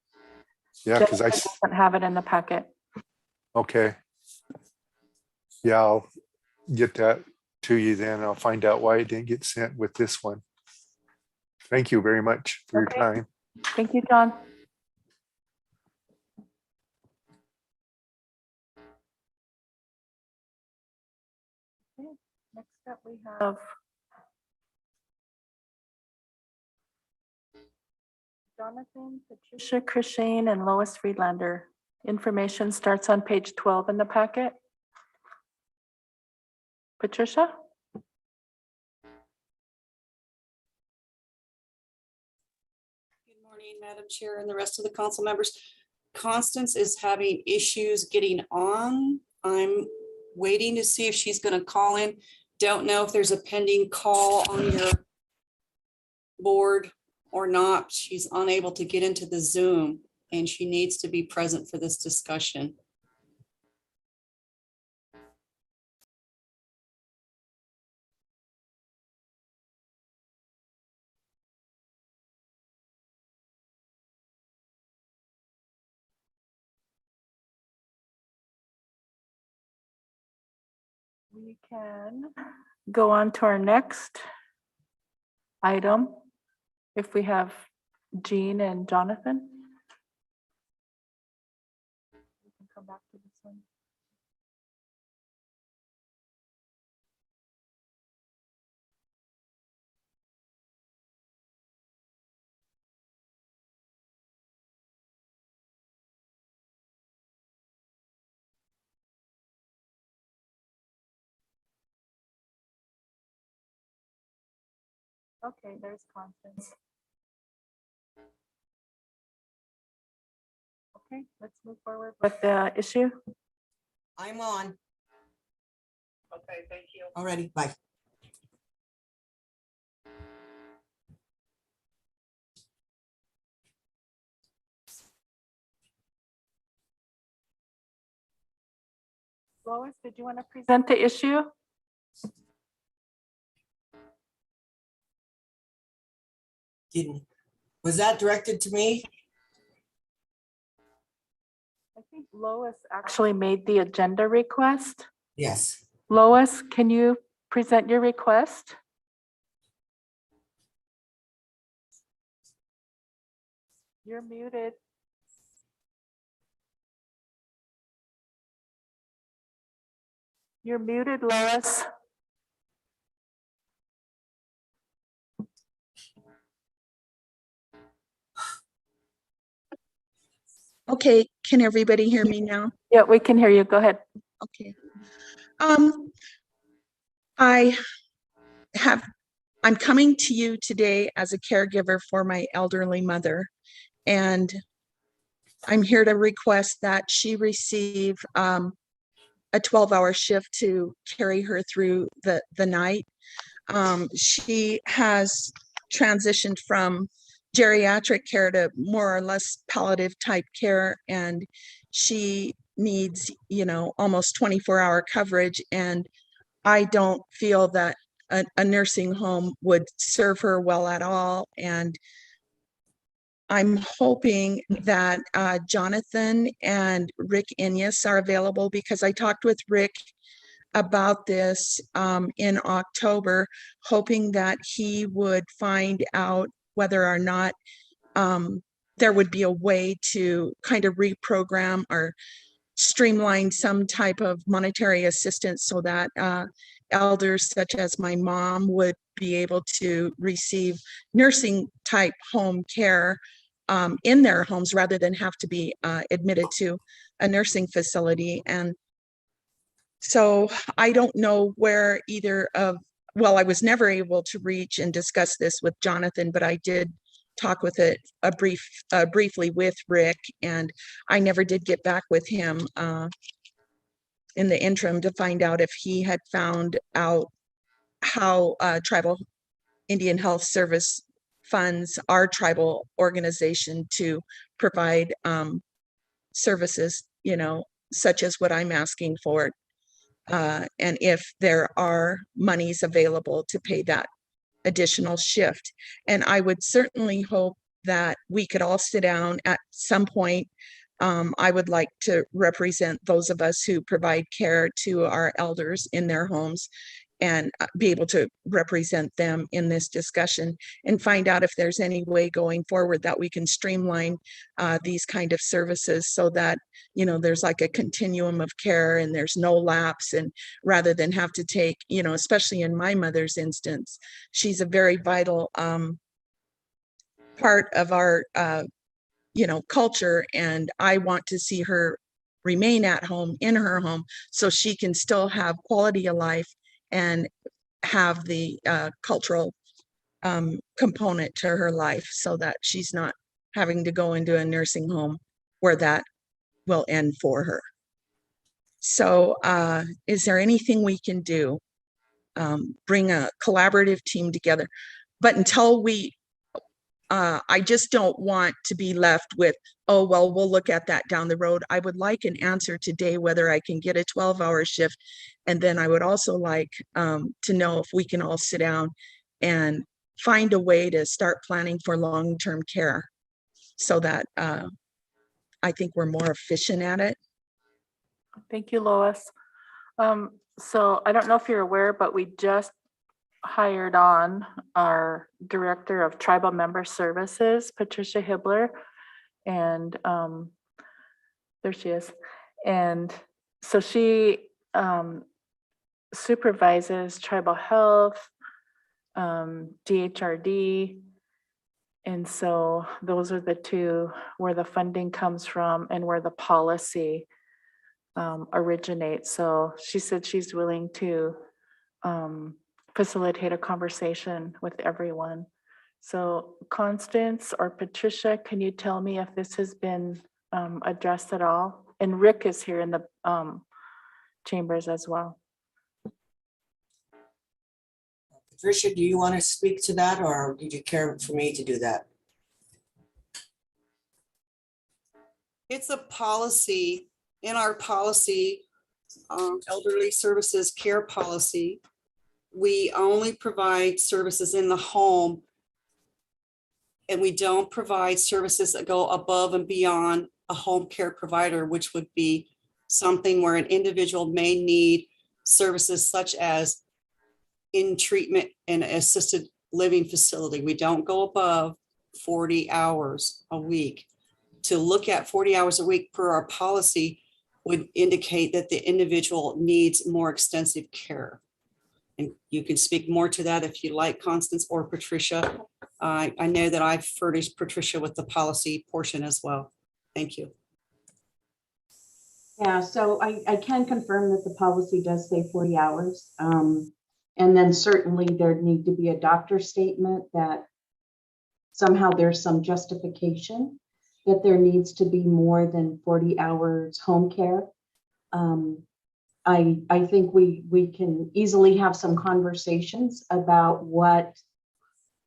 Yeah, because I, don't have it in the packet. okay. Yeah, I'll get that to you then. I'll find out why it didn't get sent with this one. Thank you very much for your time. Thank you, John. Okay, next up we have Jonathan, Patricia, Crochet, and Lois Friedlander. Information starts on page 12 in the packet. Patricia? Good morning, Madam Chair and the rest of the council members. Constance is having issues getting on. I'm waiting to see if she's going to call in. Don't know if there's a pending call on your board or not. She's unable to get into the Zoom and she needs to be present for this discussion. We can go on to our next item if we have Jean and Jonathan. Okay, there's Constance. Okay, let's move forward with the issue. I'm on. Okay, thank you. Alrighty, bye. Lois, did you want to present the issue? Was that directed to me? I think Lois actually made the agenda request. Yes. Lois, can you present your request? You're muted. You're muted, Lois. Okay, can everybody hear me now? Yeah, we can hear you. Go ahead. Okay. I'm coming to you today as a caregiver for my elderly mother, and I'm here to request that she receive a 12-hour shift to carry her through the night. She has transitioned from geriatric care to more or less palliative type care, and she needs, almost 24-hour coverage. And I don't feel that a nursing home would serve her well at all. And I'm hoping that Jonathan and Rick Inyas are available, because I talked with Rick about this in October, hoping that he would find out whether or not there would be a way to kind of reprogram or streamline some type of monetary assistance so that elders such as my mom would be able to receive nursing type home care in their homes rather than have to be admitted to a nursing facility. And so I don't know where I was never able to reach and discuss this with Jonathan, but I did talk with briefly with Rick, and I never did get back with him in the interim to find out if he had found out how Tribal Indian Health Service funds our tribal organization to provide services, such as what I'm asking for. And if there are monies available to pay that additional shift. And I would certainly hope that we could all sit down at some point. I would like to represent those of us who provide care to our elders in their homes and be able to represent them in this discussion and find out if there's any way going forward that we can streamline these kind of services so that, there's like a continuum of care and there's no lapse. And rather than have to take, especially in my mother's instance, she's a very vital part of our, culture. And I want to see her remain at home in her home so she can still have quality of life and have the cultural component to her life, so that she's not having to go into a nursing home where that will end for her. So is there anything we can do? Bring a collaborative team together. But until I just don't want to be left with, oh, well, we'll look at that down the road. I would like an answer today whether I can get a 12-hour shift. And then I would also like to know if we can all sit down and find a way to start planning for long-term care so that I think we're more efficient at it. Thank you, Lois. So I don't know if you're aware, but we just hired on our Director of Tribal Member Services, Patricia Hibbler, and there she is. And so she supervises tribal health, DHRD, and so those are the two where the funding comes from and where the policy originates. So she said she's willing to facilitate a conversation with everyone. So Constance or Patricia, can you tell me if this has been addressed at all? And Rick is here in the chambers as well. Patricia, do you want to speak to that, or did you care for me to do that? It's a policy, in our policy, elderly services care policy. We only provide services in the home, and we don't provide services that go above and beyond a home care provider, which would be something where an individual may need services such as in treatment and assisted living facility. We don't go above 40 hours a week. To look at 40 hours a week per our policy would indicate that the individual needs more extensive care. And you can speak more to that if you like, Constance or Patricia. I know that I've furnished Patricia with the policy portion as well. Thank you. Yeah, so I can confirm that the policy does say 40 hours. And then certainly there'd need to be a doctor's statement that somehow there's some justification that there needs to be more than 40 hours home care. I think we can easily have some conversations about what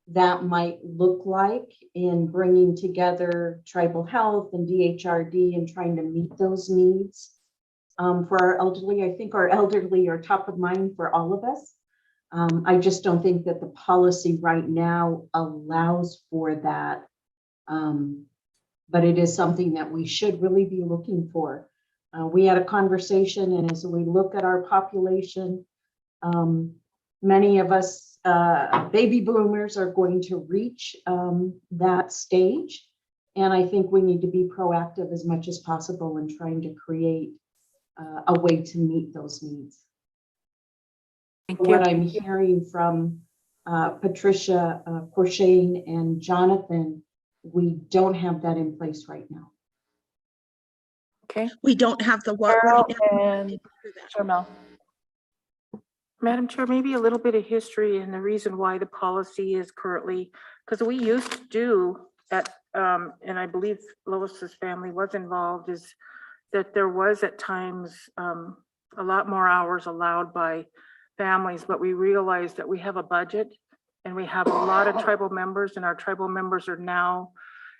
that might look like in bringing together tribal health and DHRD and trying to meet those needs for our elderly. I think our elderly are top of mind for all of us. I just don't think that the policy right now allows for that. But it is something that we should really be looking for. We had a conversation, and as we look at our population, many of us baby boomers are going to reach that stage. And I think we need to be proactive as much as possible in trying to create a way to meet those needs. What I'm hearing from Patricia, Crochet, and Jonathan, we don't have that in place right now. Okay. We don't have the what right now? And Sharmel. Madam Chair, maybe a little bit of history and the reason why the policy is currently, because we used to do at, and I believe Lois's family was involved, is that there was at times a lot more hours allowed by families, but we realized that we have a budget and we have a lot of tribal members, and our tribal members are now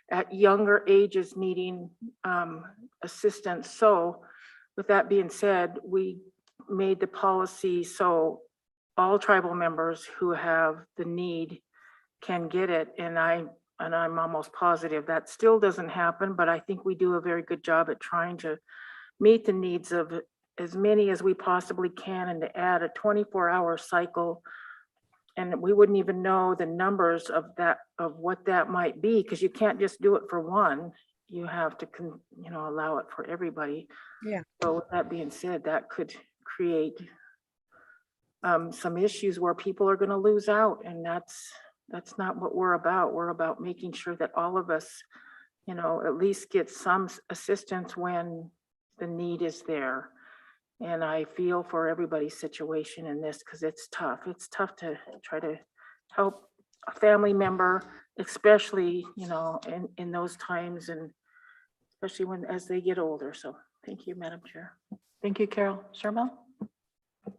at younger ages needing assistance. So with that being said, we made the policy so all tribal members who have the need can get it. And I'm almost positive that still doesn't happen, but I think we do a very good job at trying to meet the needs of as many as we possibly can, and to add a 24-hour cycle. And we wouldn't even know the numbers of that, of what that might be, because you can't just do it for one. You have to, allow it for everybody. Yeah. So with that being said, that could create some issues where people are going to lose out, and that's not what we're about. We're about making sure that all of us, at least get some assistance when the need is there. And I feel for everybody's situation in this, because it's tough. It's tough to try to help a family member, especially, in those times, and especially as they get older. So thank you, Madam Chair. Thank you, Carol. Sharmel?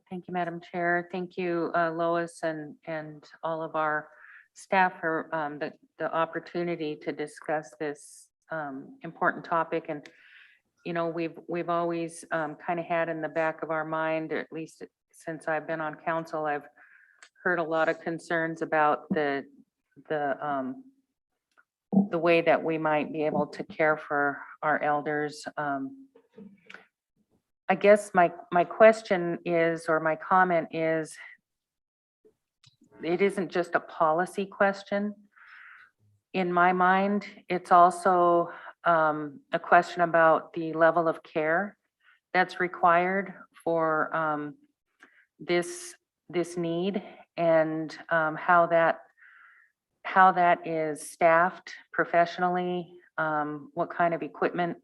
Thank you, Madam Chair. Thank you, Lois, and all of our staff for the opportunity to discuss this important topic. And we've always kind of had in the back of our mind, or at least since I've been on council, I've heard a lot of concerns about the way that we might be able to care for our elders. I guess my question is, or my comment is, it isn't just a policy question. In my mind, it's also a question about the level of care that's required for this need, and how that is staffed professionally, what kind of equipment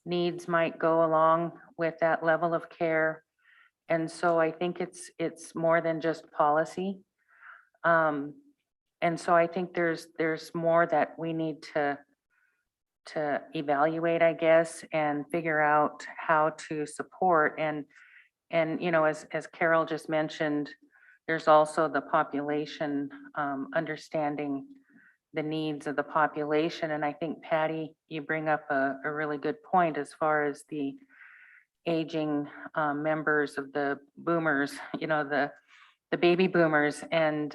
needs might go along with that level of care, And so I think it's more than just policy. And so I think there's more that we need to evaluate, I guess, and figure out how to support. And as Carol just mentioned, there's also the population, understanding the needs of the population. And I think, Patty, you bring up a really good point as far as the aging members of the boomers, the baby boomers. And,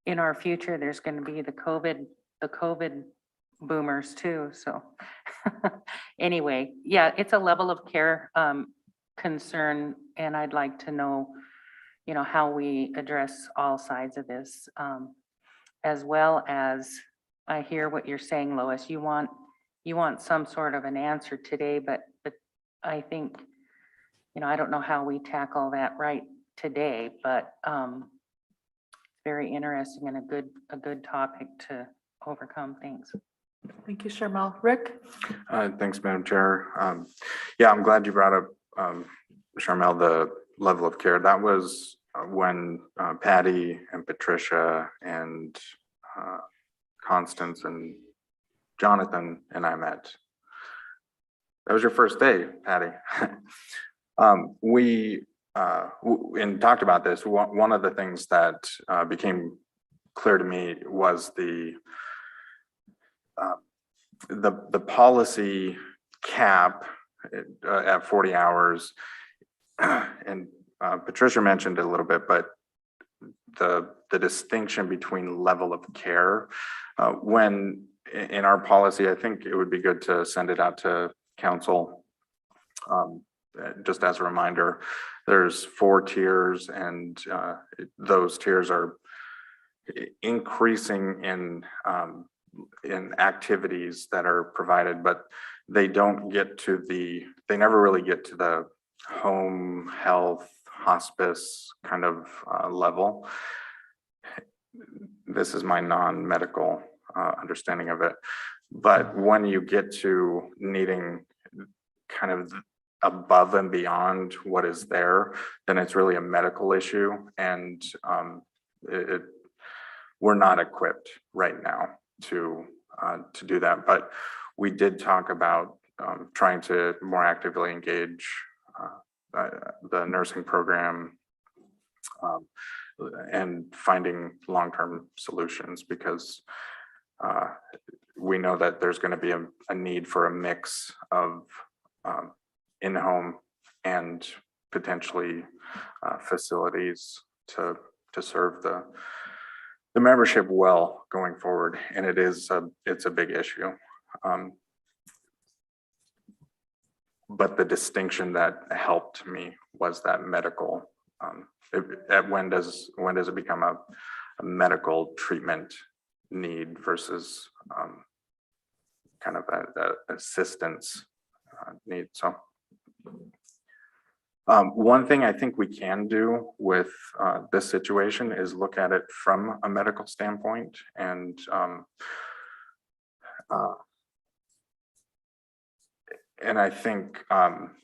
in our future, there's going to be the COVID boomers too. So anyway, yeah, it's a level of care concern, and I'd like to know, how we address all sides of this, as well as I hear what you're saying, Lois. You want some sort of an answer today, but I think, I don't know how we tackle that right today, but very interesting and a good topic to overcome things. Thank you, Sharmell. Rick? Thanks, Madam Chair. Yeah, I'm glad you brought up, Sharmell, the level of care. That was when Patty and Patricia and Constance and Jonathan and I met. That was your first day, Patty. We and talked about this. One of the things that became clear to me was the policy cap at 40 hours. And Patricia mentioned it a little bit, but the distinction between level of care, when in our policy, I think it would be good to send it out to council. Just as a reminder, there's 4 tiers, and those tiers are increasing in activities that are provided, but they don't get to they never really get to the home health hospice kind of level. This is my non-medical understanding of it. But when you get to needing kind of above and beyond what is there, then it's really a medical issue, and we're not equipped right now to do that. But we did talk about trying to more actively engage the nursing program and finding long-term solutions, because we know that there's going to be a need for a mix of in-home and potentially facilities to serve the membership well going forward. And it's a big issue. But the distinction that helped me was that medical, when does it become a medical treatment need versus kind of a assistance need. So one thing I think we can do with this situation is look at it from a medical standpoint, and I think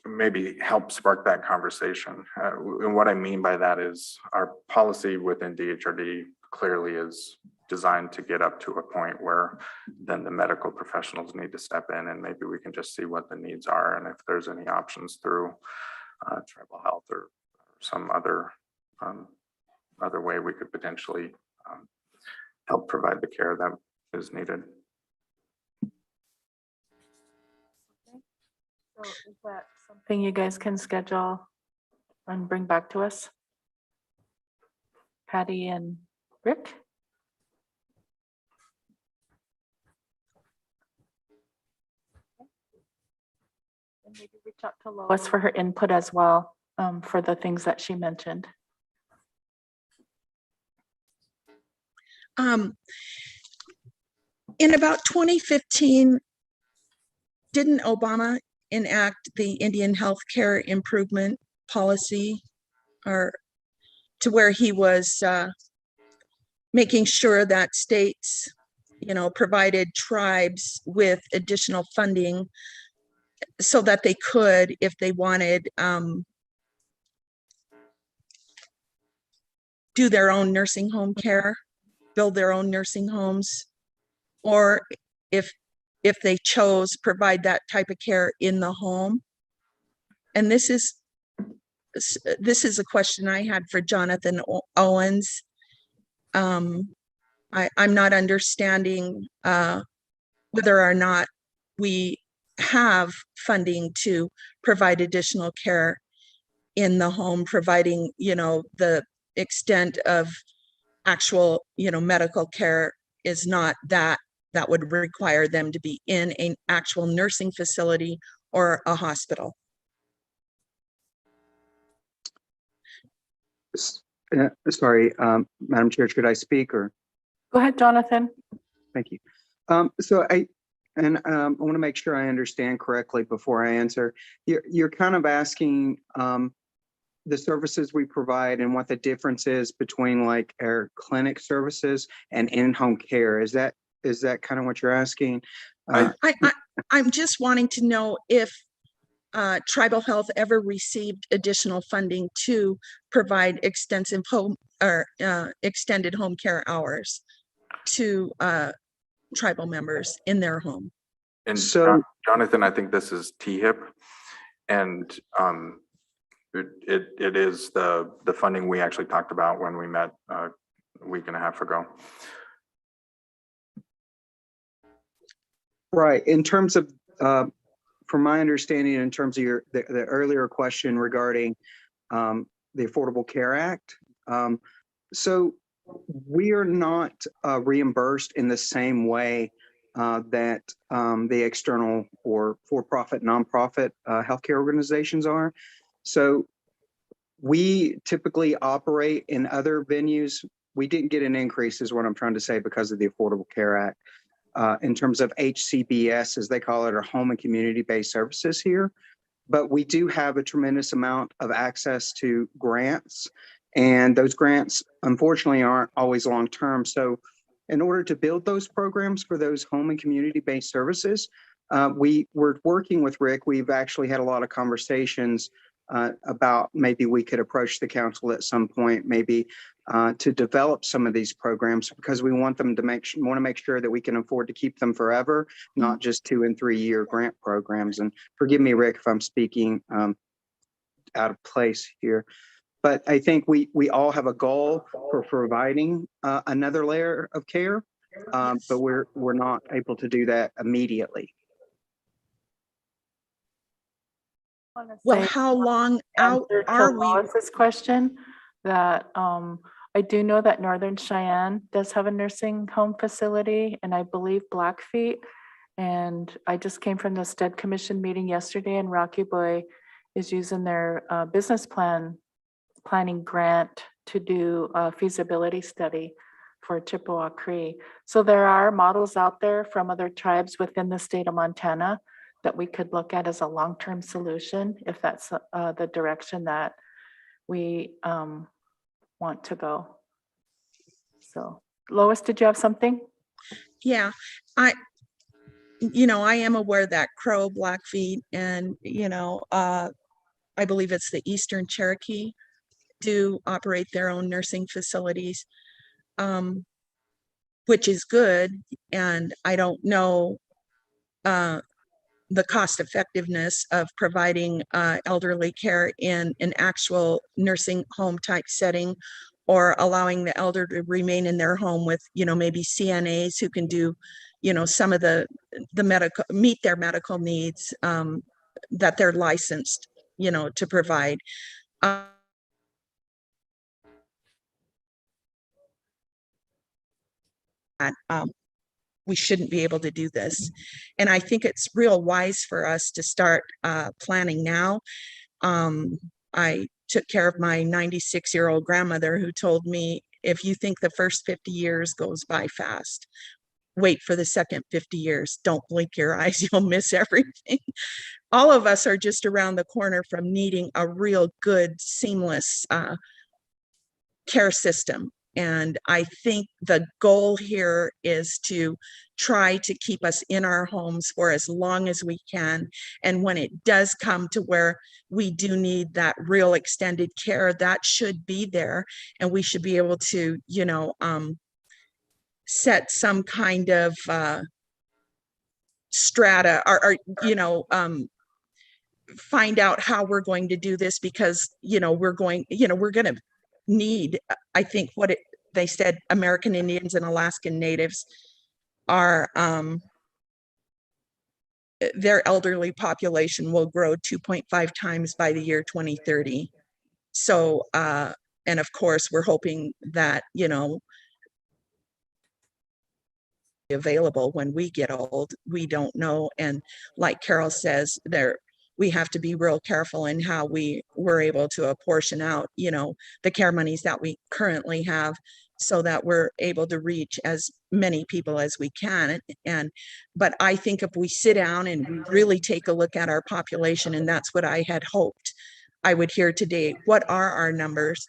maybe help spark that conversation. And what I mean by that is our policy within DHRD clearly is designed to get up to a point where then the medical professionals need to step in, and maybe we can just see what the needs are, and if there's any options through tribal health or some other way we could potentially help provide the care that is needed. So is that something you guys can schedule and bring back to us? Patty and Rick? And maybe reach out to Lois for her input as well, for the things that she mentioned. In about 2015, didn't Obama enact the Indian healthcare improvement policy, or to where he was making sure that states, provided tribes with additional funding so that they could, if they wanted, do their own nursing home care, build their own nursing homes, or if they chose, provide that type of care in the home. And this is a question I had for Jonathan Owens. I'm not understanding whether or not we have funding to provide additional care in the home, providing, the extent of actual, medical care is not that would require them to be in an actual nursing facility or a hospital. Sorry, Madam Chair, should I speak or? Go ahead, Jonathan. Thank you. So I want to make sure I understand correctly before I answer. You're kind of asking the services we provide and what the difference is between like our clinic services and in-home care. Is that kind of what you're asking? I'm just wanting to know if Tribal Health ever received additional funding to provide extensive home or extended home care hours to tribal members in their home. And So, Jonathan, I think this is THIP, and it is the funding we actually talked about when we met a week and a half ago. right. In terms of, from my understanding, in terms of the earlier question regarding the Affordable Care Act, so we are not reimbursed in the same way that the external or for-profit, nonprofit healthcare organizations are. So we typically operate in other venues. We didn't get an increase is what I'm trying to say because of the Affordable Care Act. In terms of HCBS, as they call it, or home and community-based services here. But we do have a tremendous amount of access to grants, and those grants, unfortunately, aren't always long-term. So in order to build those programs for those home and community-based services, we're working with Rick. We've actually had a lot of conversations about maybe we could approach the council at some point, maybe to develop some of these programs, because we want them to make sure that we can afford to keep them forever, not just 2 and 3 year grant programs. And forgive me, Rick, if I'm speaking out of place here, but I think we all have a goal for providing another layer of care, but we're not able to do that immediately. Well, how long out are we? Lois's question that I do know that Northern Cheyenne does have a nursing home facility, and I believe Blackfeet. And I just came from the STED Commission meeting yesterday, and Rocky Boy is using their business planning grant to do a feasibility study for Chippewa Cree. So there are models out there from other tribes within the state of Montana that we could look at as a long-term solution, if that's the direction that we want to go. So Lois, did you have something? Yeah, I am aware that Crow, Blackfeet, and, I believe it's the Eastern Cherokee do operate their own nursing facilities, which is good. And I don't know the cost effectiveness of providing elderly care in an actual nursing home type setting, or allowing the elder to remain in their home with, maybe CNAs who can do, some of the medical, meet their medical needs that they're licensed, to provide. We shouldn't be able to do this. And I think it's real wise for us to start planning now. I took care of my 96-year-old grandmother who told me, if you think the first 50 years goes by fast, wait for the second 50 years. Don't blink your eyes, you'll miss everything. All of us are just around the corner from needing a real good, seamless care system And I think the goal here is to try to keep us in our homes for as long as we can. And when it does come to where we do need that real extended care, that should be there. And we should be able to, set some kind of strata or find out how we're going to do this, because, we're going to need, I think they said American Indians and Alaskan Natives are, their elderly population will grow 2.5 times by the year 2030. So, and of course, we're hoping that, available when we get old, we don't know. And like Carol says, we have to be real careful in how we're able to apportion out, the care monies that we currently have, so that we're able to reach as many people as we can. But I think if we sit down and we really take a look at our population, and that's what I had hoped I would hear today, what are our numbers?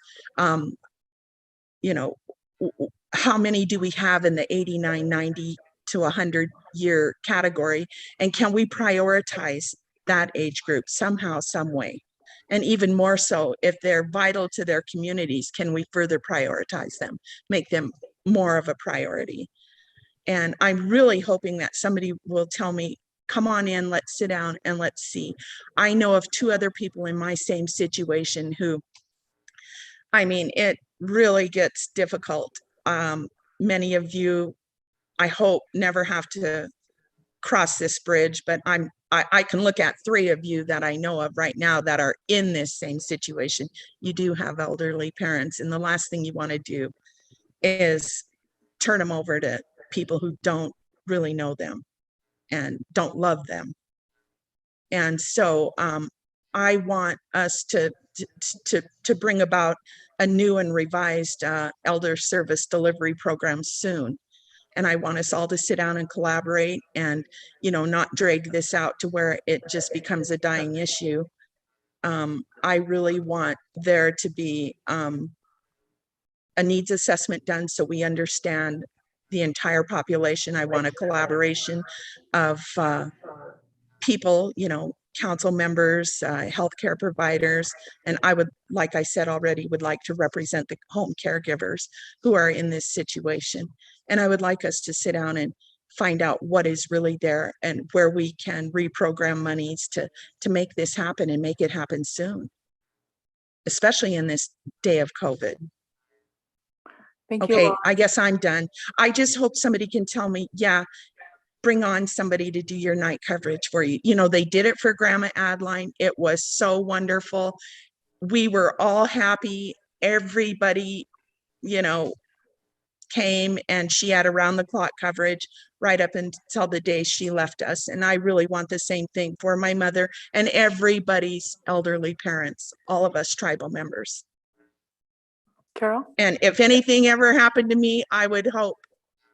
How many do we have in the 89, 90 to 100 year category? And can we prioritize that age group somehow, some way? And even more so, if they're vital to their communities, can we further prioritize them, make them more of a priority? And I'm really hoping that somebody will tell me, come on in, let's sit down and let's see. I know of 2 other people in my same situation who, it really gets difficult. Many of you, I hope, never have to cross this bridge, but I can look at 3 of you that I know of right now that are in this same situation. You do have elderly parents, and the last thing you want to do is turn them over to people who don't really know them and don't love them. And so I want us to bring about a new and revised elder service delivery program soon. And I want us all to sit down and collaborate and, not drag this out to where it just becomes a dying issue. I really want there to be a needs assessment done so we understand the entire population. I want a collaboration of people, council members, healthcare providers, and I would, like I said already, would like to represent the home caregivers who are in this situation. And I would like us to sit down and find out what is really there and where we can reprogram monies to make this happen and make it happen soon, especially in this day of COVID. Thank you. Okay, Laura. I guess I'm done. I just hope somebody can tell me, yeah, bring on somebody to do your night coverage for you. They did it for Grandma Adeline. It was so wonderful. We were all happy. Everybody, came, and she had around the clock coverage right up until the day she left us. And I really want the same thing for my mother and everybody's elderly parents, all of us tribal members. Carol? And if anything ever happened to me, I would hope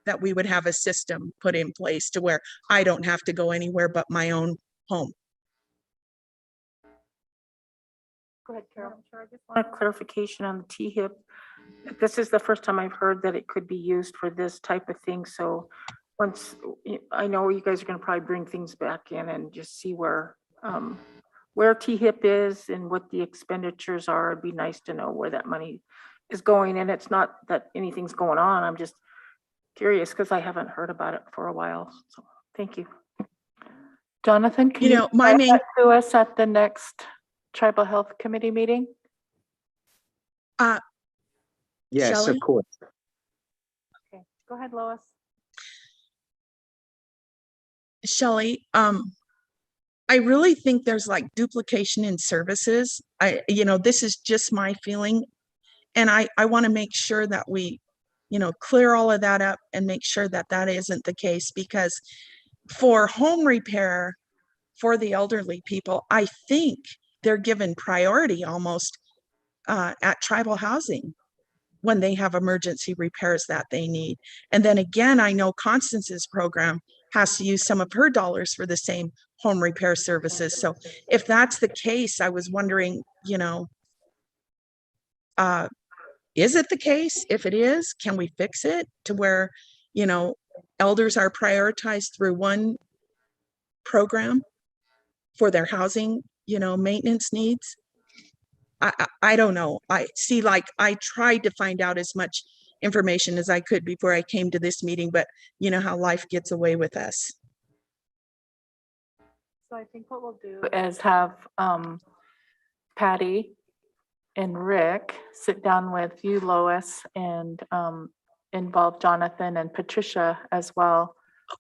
that we would have a system put in place to where I don't have to go anywhere but my own home. Go ahead, Carol. I just want a clarification on the T-HIP. This is the first time I've heard that it could be used for this type of thing. So I know you guys are going to probably bring things back in and just see where T-HIP is and what the expenditures are. It'd be nice to know where that money is going. And it's not that anything's going on. I'm just curious because I haven't heard about it for a while. So thank you. Jonathan, can you my main to us at the next Tribal Health Committee meeting? Yes, Shelley? of course. Okay, go ahead, Lois. Shelley, I really think there's like duplication in services. This is just my feeling. And I want to make sure that we, clear all of that up and make sure that that isn't the case, because for home repair for the elderly people, I think they're given priority almost at tribal housing when they have emergency repairs that they need. And then again, I know Constance's program has to use some of her dollars for the same home repair services. So if that's the case, I was wondering, is it the case? If it is, can we fix it to where, you know, elders are prioritized through one program for their housing, you know, maintenance needs? I don't know. I see, like, I tried to find out as much information as I could before I came to this meeting, but you know how life gets away with us. So I think what we'll do is have Patty and Rick sit down with you, Lois, and involve Jonathan and Patricia as well.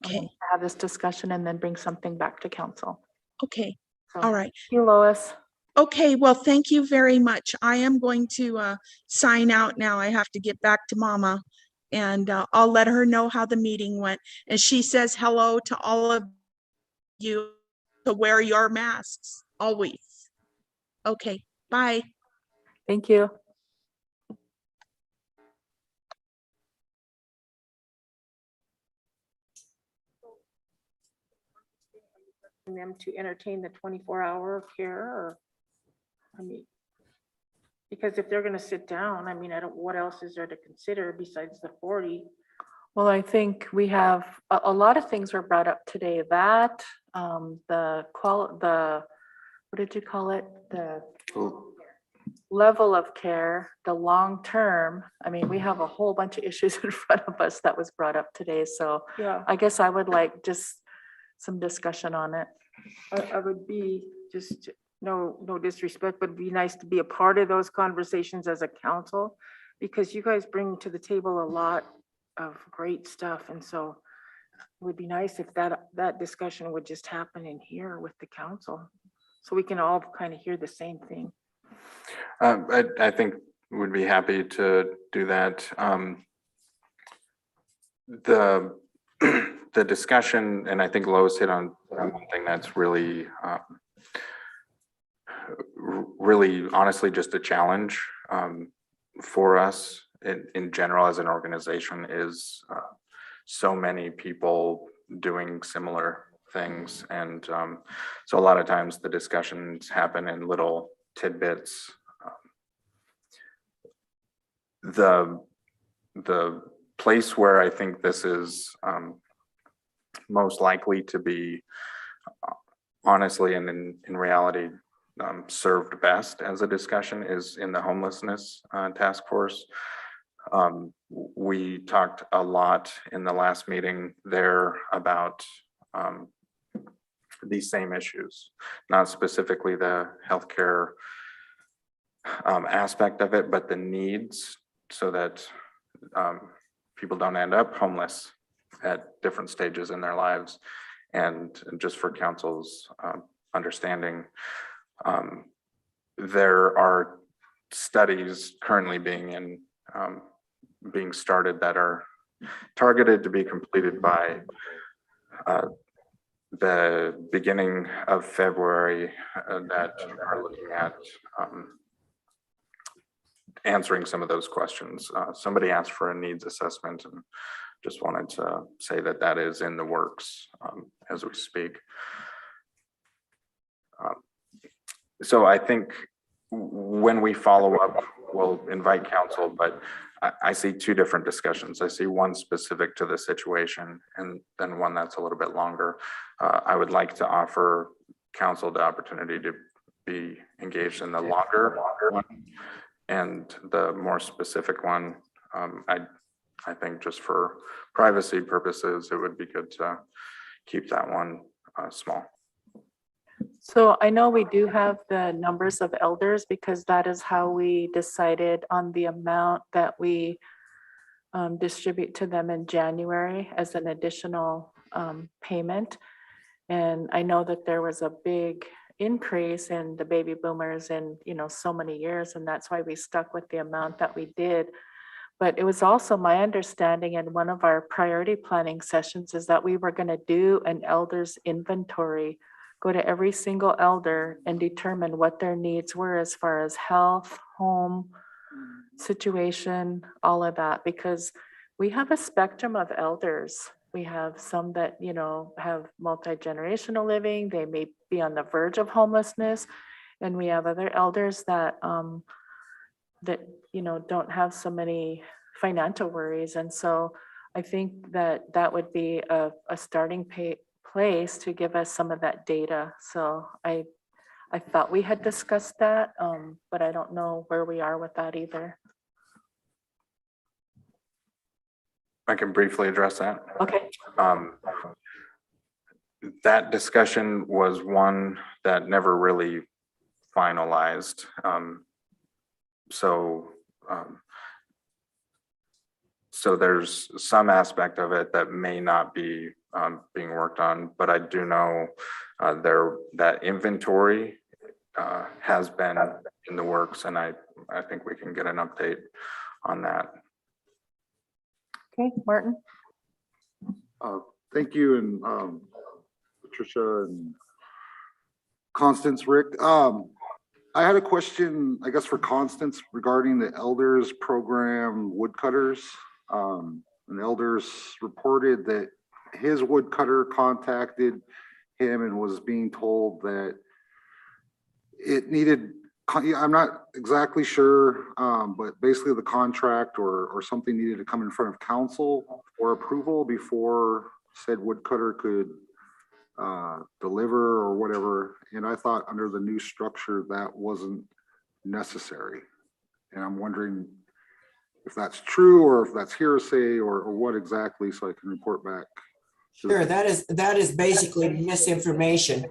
Okay. Have this discussion and then bring something back to council. Okay. So, All right. thank you, Lois. Okay, well, thank you very much. I am going to sign out now. I have to get back to Mama, and I'll let her know how the meeting went. And she says hello to all of you, to wear your masks always. Okay, bye. Thank you. Them to entertain the 24-hour care, or, I mean, because if they're gonna sit down, I mean, what else is there to consider besides the 40? Well, I think we have, a lot of things were brought up today, that what did you call it? The level of care, the long term. I mean, we have a whole bunch of issues in front of us that was brought up today. So Yeah, I guess I would like just some discussion on it. I would be, just, no disrespect, but it'd be nice to be a part of those conversations as a council, because you guys bring to the table a lot of great stuff. And so it would be nice if that discussion would just happen in here with the council, so we can all kind of hear the same thing. I think we'd be happy to do that. The discussion, and I think Lois hit on one thing that's really, really honestly just a challenge for us in general as an organization, is so many people doing similar things. And so a lot of times the discussions happen in little tidbits. The place where I think this is most likely to be, honestly, and in reality, served best as a discussion is in the homelessness task force. We talked a lot in the last meeting there about these same issues, not specifically the healthcare aspect of it, but the needs, so that people don't end up homeless at different stages in their lives. And just for council's understanding, there are studies currently being started that are targeted to be completed by the beginning of February, that are looking at answering some of those questions. Somebody asked for a needs assessment, and just wanted to say that that is in the works as we speak. So I think when we follow up, we'll invite council, but I see two different discussions. I see one specific to the situation, and then one that's a little bit longer. I would like to offer council the opportunity to be engaged in the longer one, and the more specific one. I think just for privacy purposes, it would be good to keep that one small. So I know we do have the numbers of elders, because that is how we decided on the amount that we distribute to them in January as an additional payment. And I know that there was a big increase in the baby boomers in, so many years, and that's why we stuck with the amount that we did. But it was also my understanding in one of our priority planning sessions is that we were going to do an elders inventory, go to every single elder and determine what their needs were as far as health, home, situation, all of that, because we have a spectrum of elders. We have some that, have multi-generational living. They may be on the verge of homelessness. And we have other elders that that, you know, don't have so many financial worries. And so I think that that would be a starting place to give us some of that data. So I thought we had discussed that, but I don't know where we are with that either. I can briefly address that. Okay. That discussion was one that never really finalized. So there's some aspect of it that may not be being worked on, but I do know that inventory has been in the works, and I think we can get an update on that. Okay, Martin. Thank you, and Patricia and Constance, Rick. I had a question, I guess, for Constance regarding the elders program woodcutters. And elders reported that his woodcutter contacted him and was being told that it needed, I'm not exactly sure, but basically the contract or something needed to come in front of council for approval before said woodcutter could deliver or whatever. And I thought under the new structure that wasn't necessary. And I'm wondering if that's true or if that's hearsay or what exactly, so I can report back. Sure, that is basically misinformation.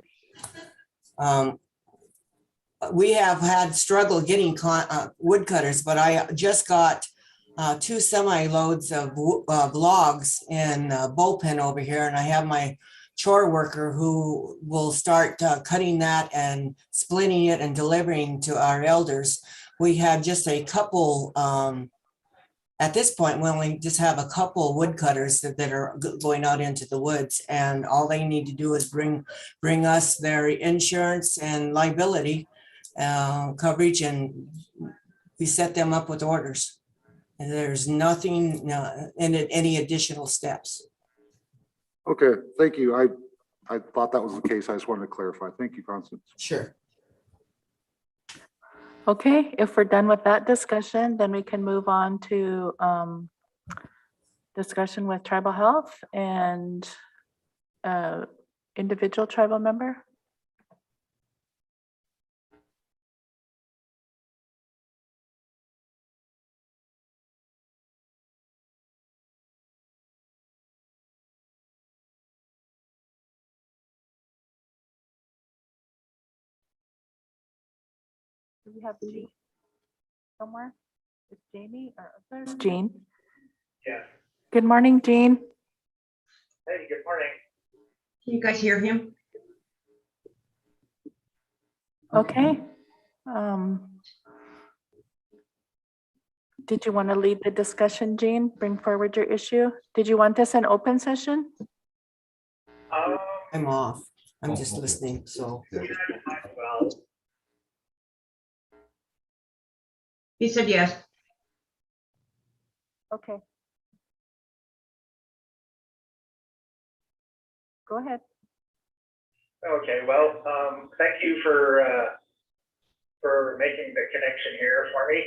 We have had struggle getting woodcutters, but I just got 2 semi-loads of logs in bullpen over here, and I have my chore worker who will start cutting that and splitting it and delivering to our elders. We had just a couple, at this point, we only just have a couple woodcutters that are going out into the woods, and all they need to do is bring us their insurance and liability coverage, and we set them up with orders. And there's nothing in it, any additional steps. Okay, thank you. I thought that was the case. I just wanted to clarify. Thank you, Constance. Sure. Okay, if we're done with that discussion, then we can move on to discussion with tribal health and individual tribal member. Do we have Jean somewhere? Is Jamie or there's Jean? Yeah. Good morning, Jean. Hey, good morning. Can you guys hear him? Okay. Did you want to lead the discussion, Jean? Bring forward your issue? Did you want this an open session? I'm off. I'm just listening, so. Well, He said yes. Okay. Go ahead. okay, well, thank you for making the connection here for me.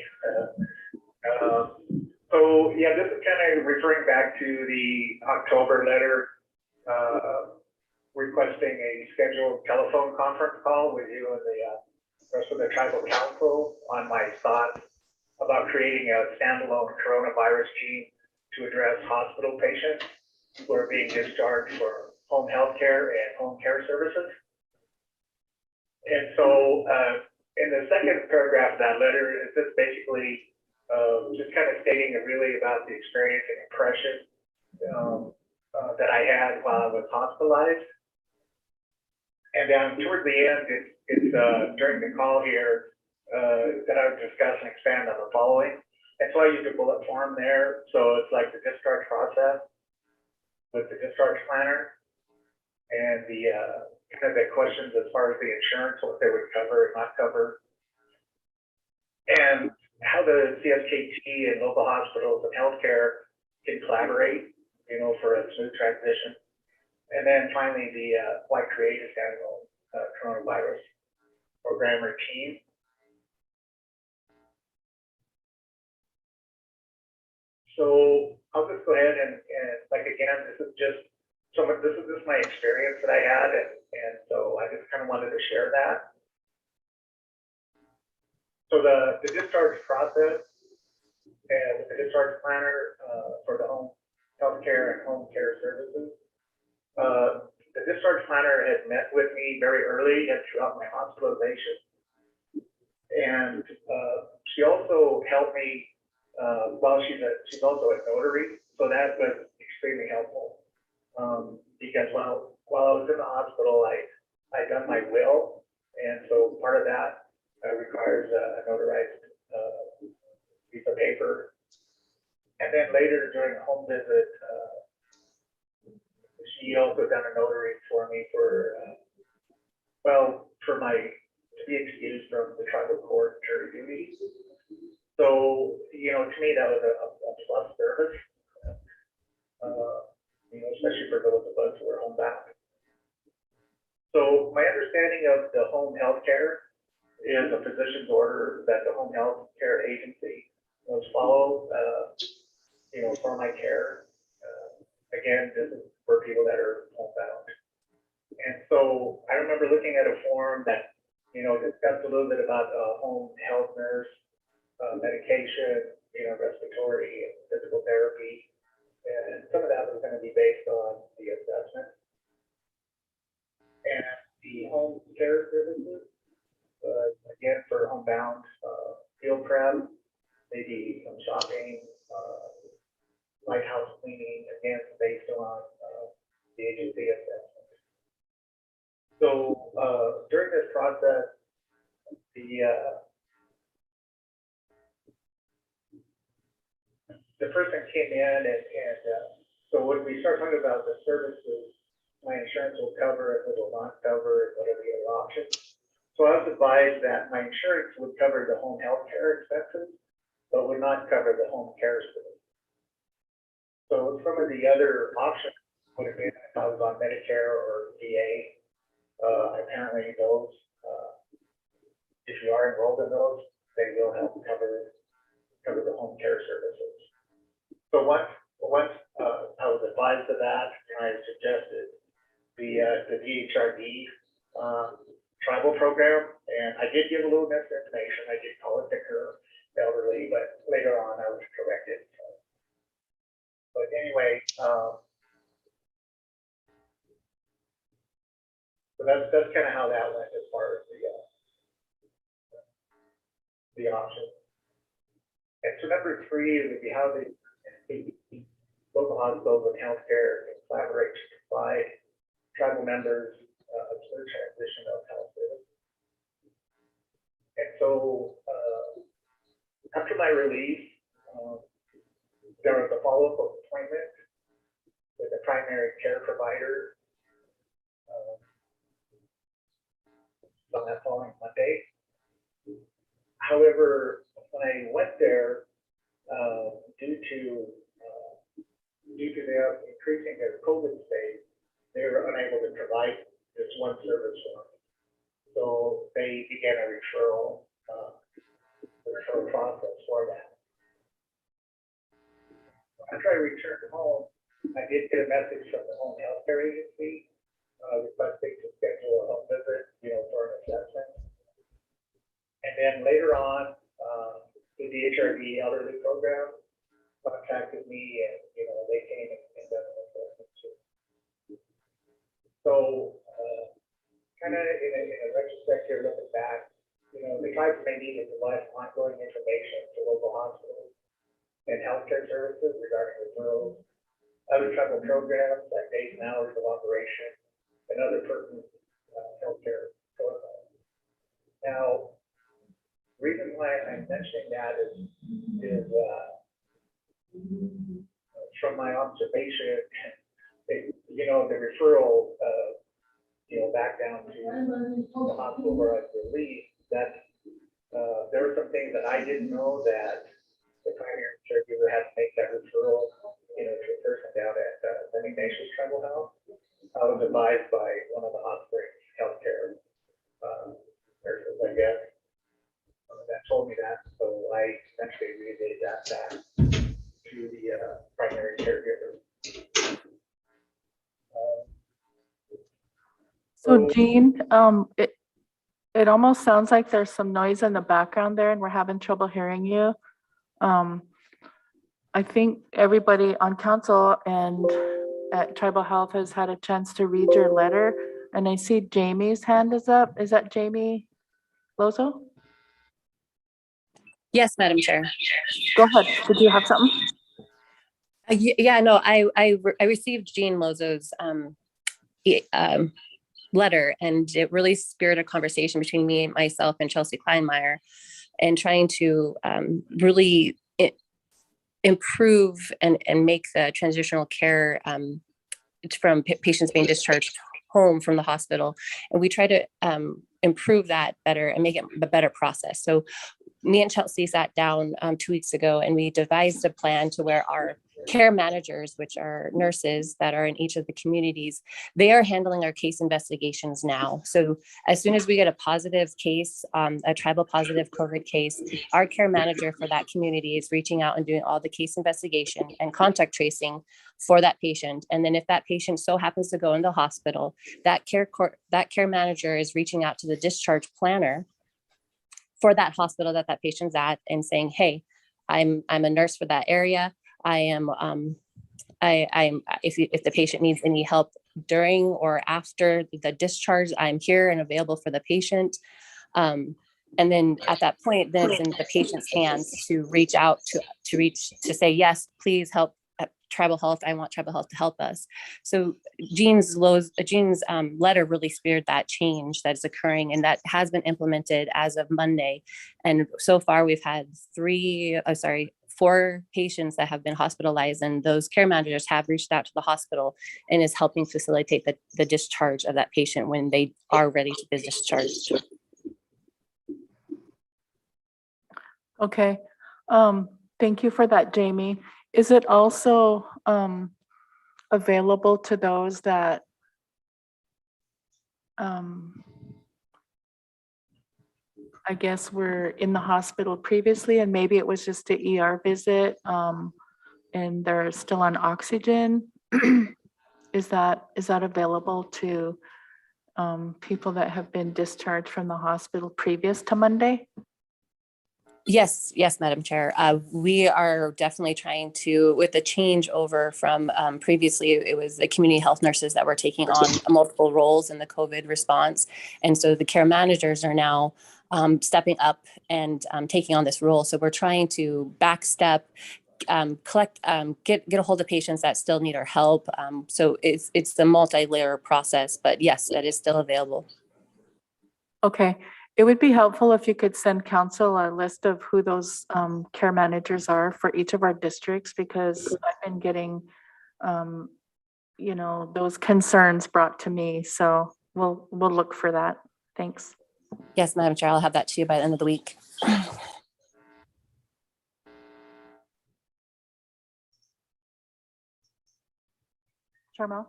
So yeah, this is kind of referring back to the October letter requesting a scheduled telephone conference call with you and the rest of the tribal council on my thoughts about creating a standalone coronavirus team to address hospital patients who are being discharged for home health care and home care services. And so in the second paragraph of that letter, it's just basically just kind of stating really about the experience and impression that I had while I was hospitalized. And then toward the end, it's during the call here that I would discuss and expand on the following. And so I used a bullet form there. So it's like the discharge process with the discharge planner and the kind of the questions as far as the insurance, what they would cover and not cover, and how the CSKT and local hospitals and healthcare can collaborate, you know, for a smooth transition. And then finally, the why create a standalone coronavirus program or team. So I'll just go ahead and like, again, this is just my experience that I had, and so I just kind of wanted to share that. So the discharge process and with the discharge planner for the home healthcare and home care services. The discharge planner had met with me very early and throughout my hospitalization. And she also helped me, she's also a notary, so that was extremely helpful. Because while I was in the hospital, I done my will, and so part of that requires a notarized piece of paper. And then later during a home visit, she also done a notary for me for to be excused from the tribal court jury duties. So, to me, that was a plus service, especially for those of us who are homebound. So my understanding of the home health care is a physician's order that the home health care agency must follow, for my care. Again, this is for people that are homebound. And so I remember looking at a form that, discussed a little bit about home health nurse, medication, respiratory and physical therapy. And some of that was going to be based on the assessment. And the home care services, again, for homebound, field prep, maybe some shopping, light house cleaning, again, based on the agency assessment. So during this process, the person came in and so when we start talking about the services, my insurance will cover, it will not cover, what are the other options? So I was advised that my insurance would cover the home health care expenses, but would not cover the home care service. So some of the other options would have been if I was on Medicare or VA. Apparently those, if you are enrolled in those, they will help cover the home care services. So once I was advised of that, I suggested the DHRD tribal program, and I did give a little misinformation. I did call it thicker elderly, but later on I was corrected. But anyway, so that's kind of how that went as far as the option. And so number 3 would be how the local hospitals and healthcare can collaborate to provide tribal members a clear transition of health service. And so after my release, there was a follow-up appointment with a primary care provider on that following Monday. However, when I went there, due to their increasing their COVID state, they were unable to provide this one service for me. So they began a referral process for that. After I returned home, I did get a message from the home health care agency requesting to schedule a home visit, for an assessment. And then later on, the DHRD elderly program contacted me, and they came and done an assessment too. So, kind of in a retrospect here, looking back, the tribes may need to provide ongoing information to local hospitals and healthcare services regarding referrals, other tribal programs like days and hours of operation, and other pertinent healthcare protocols. Now, the reason why I'm mentioning that is from my observation, the referral, back down to the hospital where I was released, that there were some things that I didn't know, that the primary caregiver had to make that referral, to a person down at Vaccinations Tribal Health. I was advised by one of the hot springs healthcare nurses, I guess, that told me that. So I eventually relayed that back to the So Jean, it almost sounds like there's some noise in the background there and we're having trouble hearing you. I think everybody on council and at Tribal Health has had a chance to read your letter, and I see Jamie's hand is up. Is that Jamie Lozo? Yes, Madam Chair. Go ahead. Did you have something? Yeah, no, I received Jean Lozo's letter, and it really spirited a conversation between me, myself, and Chelsea Kleinmeyer, and trying to really improve and make the transitional care from patients being discharged home from the hospital. And we try to improve that better and make it a better process. So me and Chelsea sat down 2 weeks ago, and we devised a plan to where our care managers, which are nurses that are in each of the communities, they are handling our case investigations now. So as soon as we get a positive case, a tribal positive COVID case, our care manager for that community is reaching out and doing all the case investigation and contact tracing for that patient. And then if that patient so happens to go in the hospital, that care manager is reaching out to the discharge planner for that hospital that that patient's at and saying, hey, I'm a nurse for that area. I am, if the patient needs any help during or after the discharge, I'm here and available for the patient. And then at that point, then it's in the patient's hands to reach out to say, yes, please help Tribal Health. I want Tribal Health to help us. So Jean's letter really speared that change that is occurring, and that has been implemented as of Monday. And so far we've had 4 patients that have been hospitalized, and those care managers have reached out to the hospital and is helping facilitate the discharge of that patient when they are ready to be discharged. Okay. Thank you for that, Jamie. Is it also available to those that I guess were in the hospital previously and maybe it was just an ER visit and they're still on oxygen? Is that available to people that have been discharged from the hospital previous to Monday? Yes, Madam Chair. We are definitely trying to, with the change over from previously, it was the community health nurses that were taking on multiple roles in the COVID response. And so the care managers are now stepping up and taking on this role. So we're trying to backstep, collect, get a hold of patients that still need our help. So it's the multi-layer process, but yes, that is still available. Okay. It would be helpful if you could send council a list of who those care managers are for each of our districts, because I've been getting, those concerns brought to me. So we'll look for that. Thanks. Yes, Madam Chair, I'll have that to you by the end of the week. Charmel?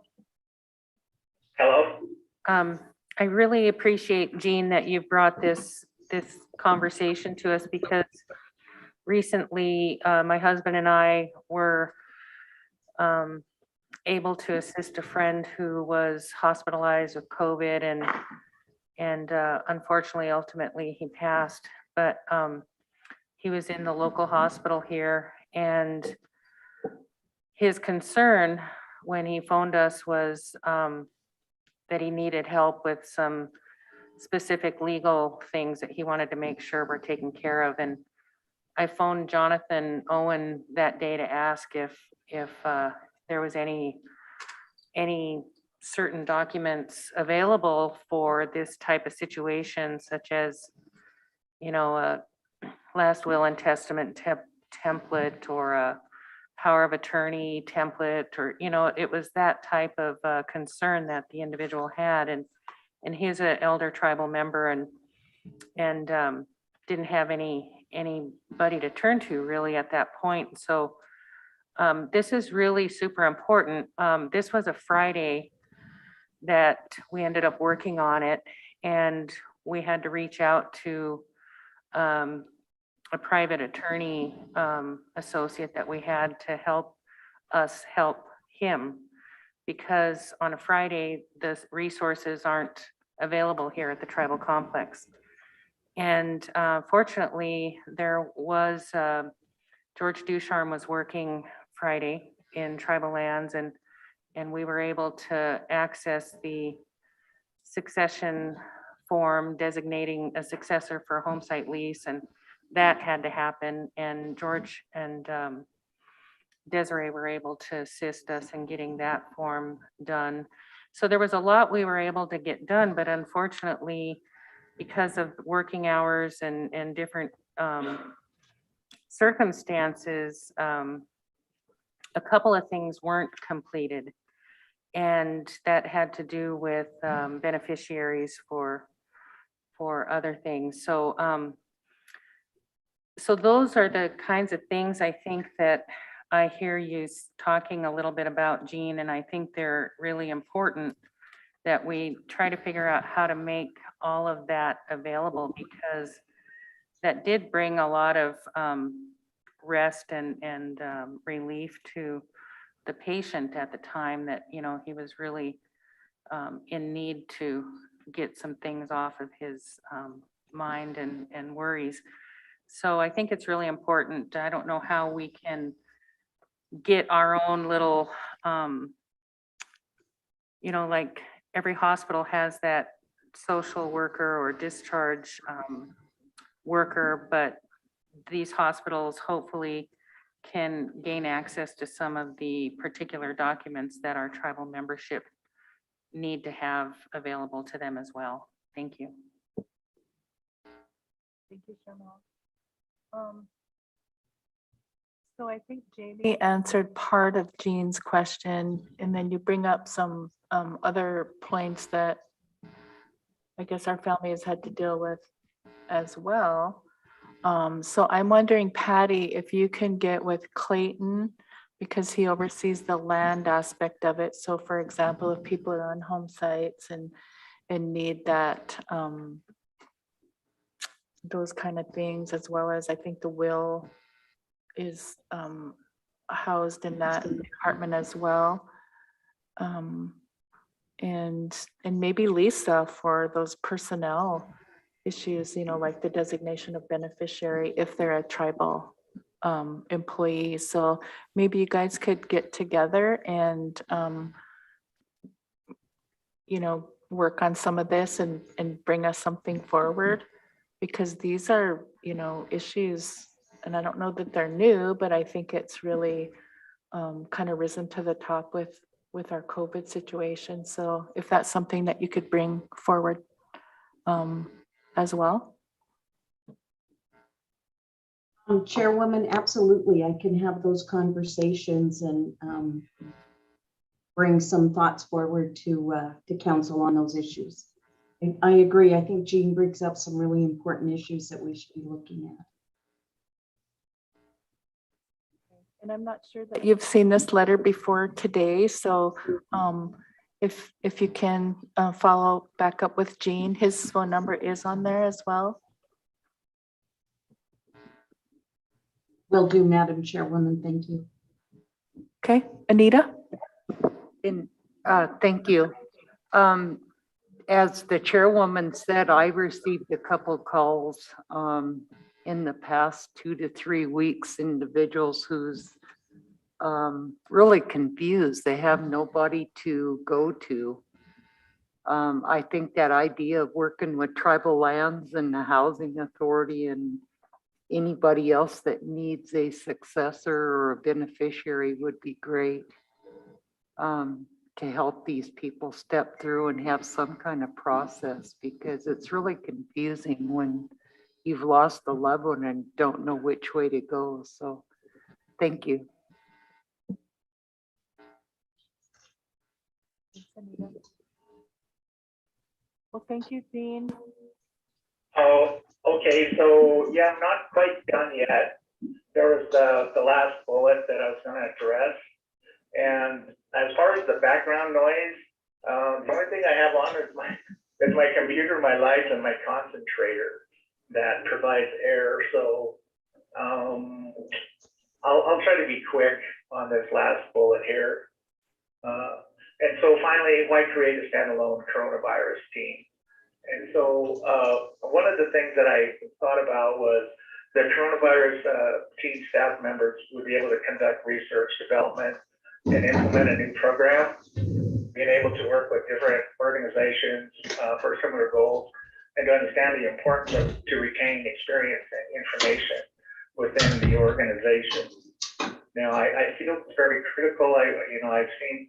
Hello? I really appreciate, Jean, that you've brought this conversation to us, because recently my husband and I were able to assist a friend who was hospitalized with COVID, and unfortunately, ultimately he passed. But he was in the local hospital here, and his concern when he phoned us was that he needed help with some specific legal things that he wanted to make sure were taken care of. And I phoned Jonathan Owen that day to ask if there was any certain documents available for this type of situation, such as, a last will and testament template, or a power of attorney template, or, it was that type of concern that the individual had. And he's an elder tribal member and didn't have anybody to turn to really at that point. So this is really super important. This was a Friday that we ended up working on it, and we had to reach out to a private attorney associate that we had to help us help him because on a Friday, the resources aren't available here at the tribal complex. And fortunately, there was, George Ducharme was working Friday in tribal lands, and we were able to access the succession form designating a successor for a home site lease, and that had to happen. And George and Desiree were able to assist us in getting that form done. So there was a lot we were able to get done, but unfortunately, because of working hours and different circumstances, a couple of things weren't completed. And that had to do with beneficiaries for other things. So so those are the kinds of things I think that I hear you talking a little bit about, Jean, and I think they're really important that we try to figure out how to make all of that available, because that did bring a lot of rest and relief to the patient at the time that, you know, he was really in need to get some things off of his mind and worries. So I think it's really important. I don't know how we can get our own little, you know, like every hospital has that social worker or discharge worker, but these hospitals hopefully can gain access to some of the particular documents that our tribal membership need to have available to them as well. Thank you. Thank you, Cheryl. So I think Jamie answered part of Jean's question, and then you bring up some other points that I guess our family has had to deal with as well. So I'm wondering, Patty, if you can get with Clayton, because he oversees the land aspect of it. So for example, if people are on home sites and need that, those kind of things, as well as I think the will is housed in that department as well. And maybe Lisa for those personnel issues, you know, like the designation of beneficiary if they're a tribal employee. So maybe you guys could get together and, you know, work on some of this and bring us something forward, because these are, you know, issues, and I don't know that they're new, but I think it's really kind of risen to the top with our COVID situation. So if that's something that you could bring forward as well. Chairwoman, absolutely. I can have those conversations and bring some thoughts forward to council on those issues. I agree. I think Jean brings up some really important issues that we should be looking at. And I'm not sure that you've seen this letter before today, so if you can follow back up with Jean, his phone number is on there as well. Will do, Madam Chairwoman. Thank you. Okay, Anita? Thank you. As the chairwoman said, I received a couple calls in the past 2 to 3 weeks, individuals who's really confused. They have nobody to go to. I think that idea of working with tribal lands and the housing authority and anybody else that needs a successor or a beneficiary would be great. To help these people step through and have some kind of process, because it's really confusing when you've lost a loved one and don't know which way to go. So thank you. Well, thank you, Jean. Oh, okay, so yeah, I'm not quite done yet. There was the last bullet that I was gonna address. And as far as the background noise, the only thing I have on is my computer, my lights, and my concentrator that provides air. So I'll try to be quick on this last bullet here. And so finally, why create a standalone coronavirus team? And so one of the things that I thought about was the coronavirus team staff members would be able to conduct research, development, and implement a new program, being able to work with different organizations for similar goals, and to understand the importance of to retain experience and information within the organization. Now, I feel it's very critical. I've seen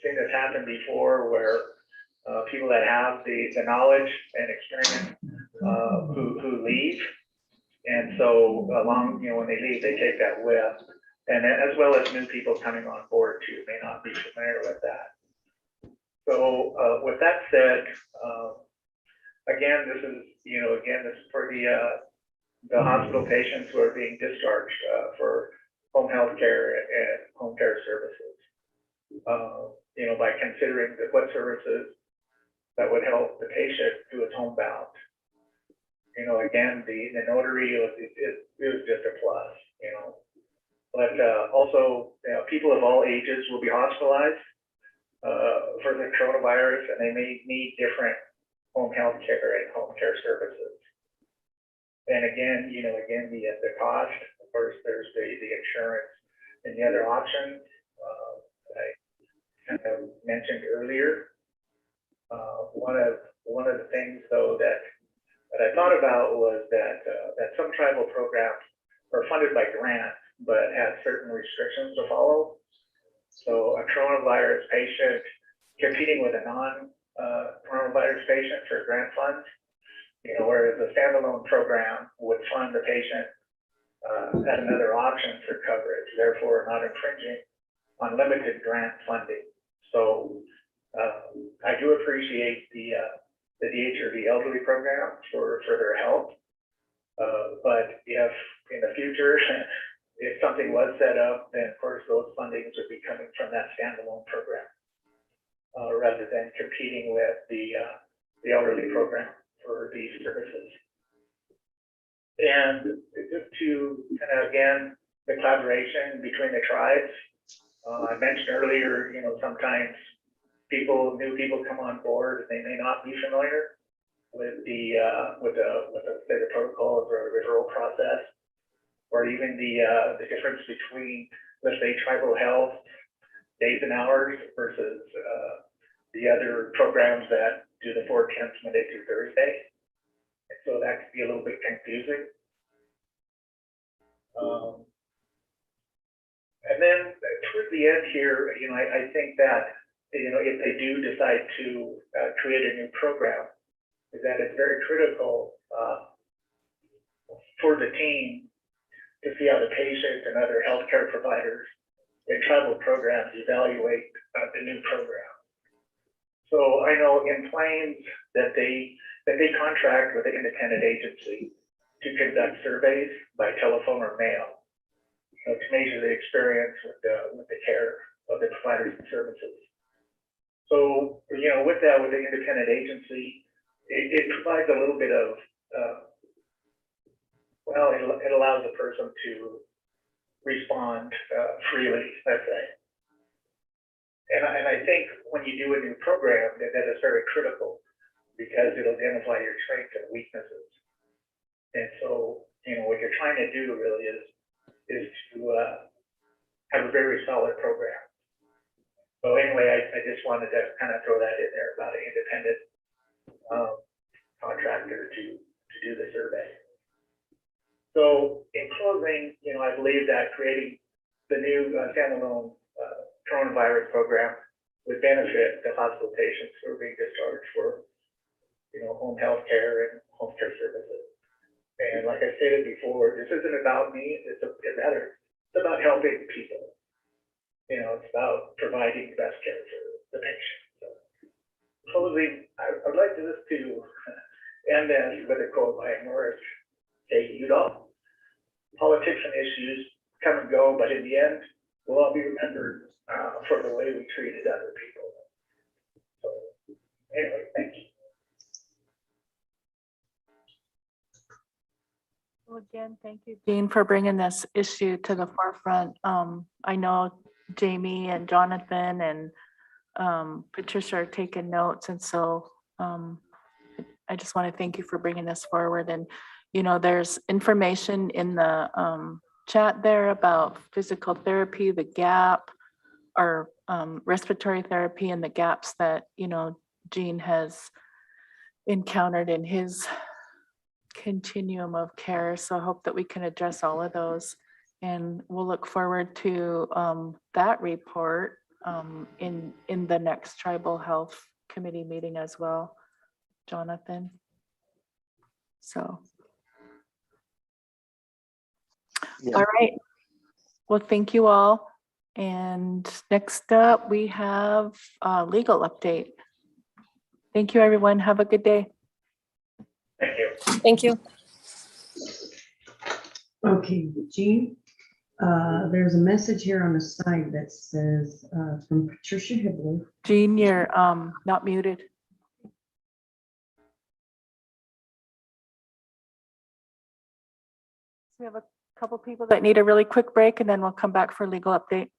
this happen before where people that have the knowledge and experience who leave, and so along, when they leave, they take that with, and as well as new people coming on board too may not be familiar with that. So with that said, again, this is for the hospital patients who are being discharged for home health care and home care services. By considering what services that would help the patient who is homebound. Again, the notary it was just a plus, But also, people of all ages will be hospitalized for the coronavirus, and they may need different home health care and home care services. And again, the cost, of course, there's the insurance and the other options I kind of mentioned earlier. One of the things though that I thought about was that some tribal programs are funded by grants, but have certain restrictions to follow. So a coronavirus patient competing with a non-coronavirus patient for grant funds, whereas a standalone program would fund the patient as another option for coverage, therefore not infringing on limited grant funding. So I do appreciate the DHRD elderly program for their help. But if in the future, if something was set up, then of course those fundings would be coming from that standalone program rather than competing with the elderly program for these services. And just to kind of, again, the collaboration between the tribes. I mentioned earlier, sometimes new people come on board, they may not be familiar with the protocols or referral process, or even the difference between, let's say, tribal health days and hours versus the other programs that do the 4/10 Monday through Thursday. And so that could be a little bit confusing. And then towards the end here, I think that, if they do decide to create a new program, is that it's very critical for the team to see how the patient and other healthcare providers in tribal programs evaluate the new program. So I know in Plains that they contract with an independent agency to conduct surveys by telephone or mail, to measure the experience with the care of the providers and services. So, with that, with the independent agency, it provides a little bit of, it allows the person to respond freely, let's say. And I think when you do a new program, that is very critical because it'll identify your strengths and weaknesses. And so, what you're trying to do really is to have a very solid program. So anyway, I just wanted to kind of throw that in there about an independent contractor to do the survey. So in closing, I believe that creating the new standalone coronavirus program would benefit the hospital patients who are being discharged for, home health care and home care services. And like I stated before, this isn't about me, it's about helping people. It's about providing the best care for the patient. So, closing, I'd like to end this with a quote by Morris K. Udall. Politics and issues come and go, but in the end, we'll all be remembered for the way we treated other people. So, anyway, thank you. Well, again, thank you, Dean, for bringing this issue to the forefront. I know Jamie and Jonathan and Patricia are taking notes. And so I just want to thank you for bringing this forward. And, you know, there's information in the chat there about physical therapy, the gap, or respiratory therapy and the gaps that, you know, Gene has encountered in his continuum of care. So I hope that we can address all of those. And we'll look forward to that report in the next Tribal Health Committee meeting as well, Jonathan. So. Yeah. All right. Well, thank you all. And next up, we have a legal update. Thank you, everyone. Have a good day. Thank you. Thank you. Okay, Jean, there's a message here on the side that says from Patricia Hibbler. Jean, you're not muted. We have a couple people that need a really quick break, and then we'll come back for legal update.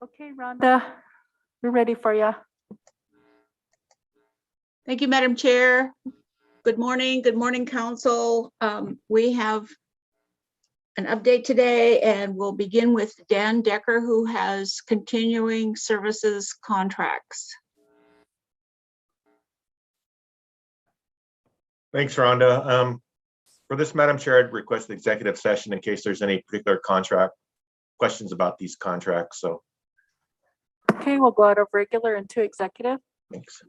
Okay, Rhonda, we're ready for you. Thank you, Madam Chair. Good morning, council. We have an update today and we'll begin with Dan Decker, who has continuing services contracts. Thanks, Rhonda. For this, Madam Chair, I'd request an executive session in case there's any particular contract questions about these contracts. So Okay, we'll go out of regular into executive. thanks.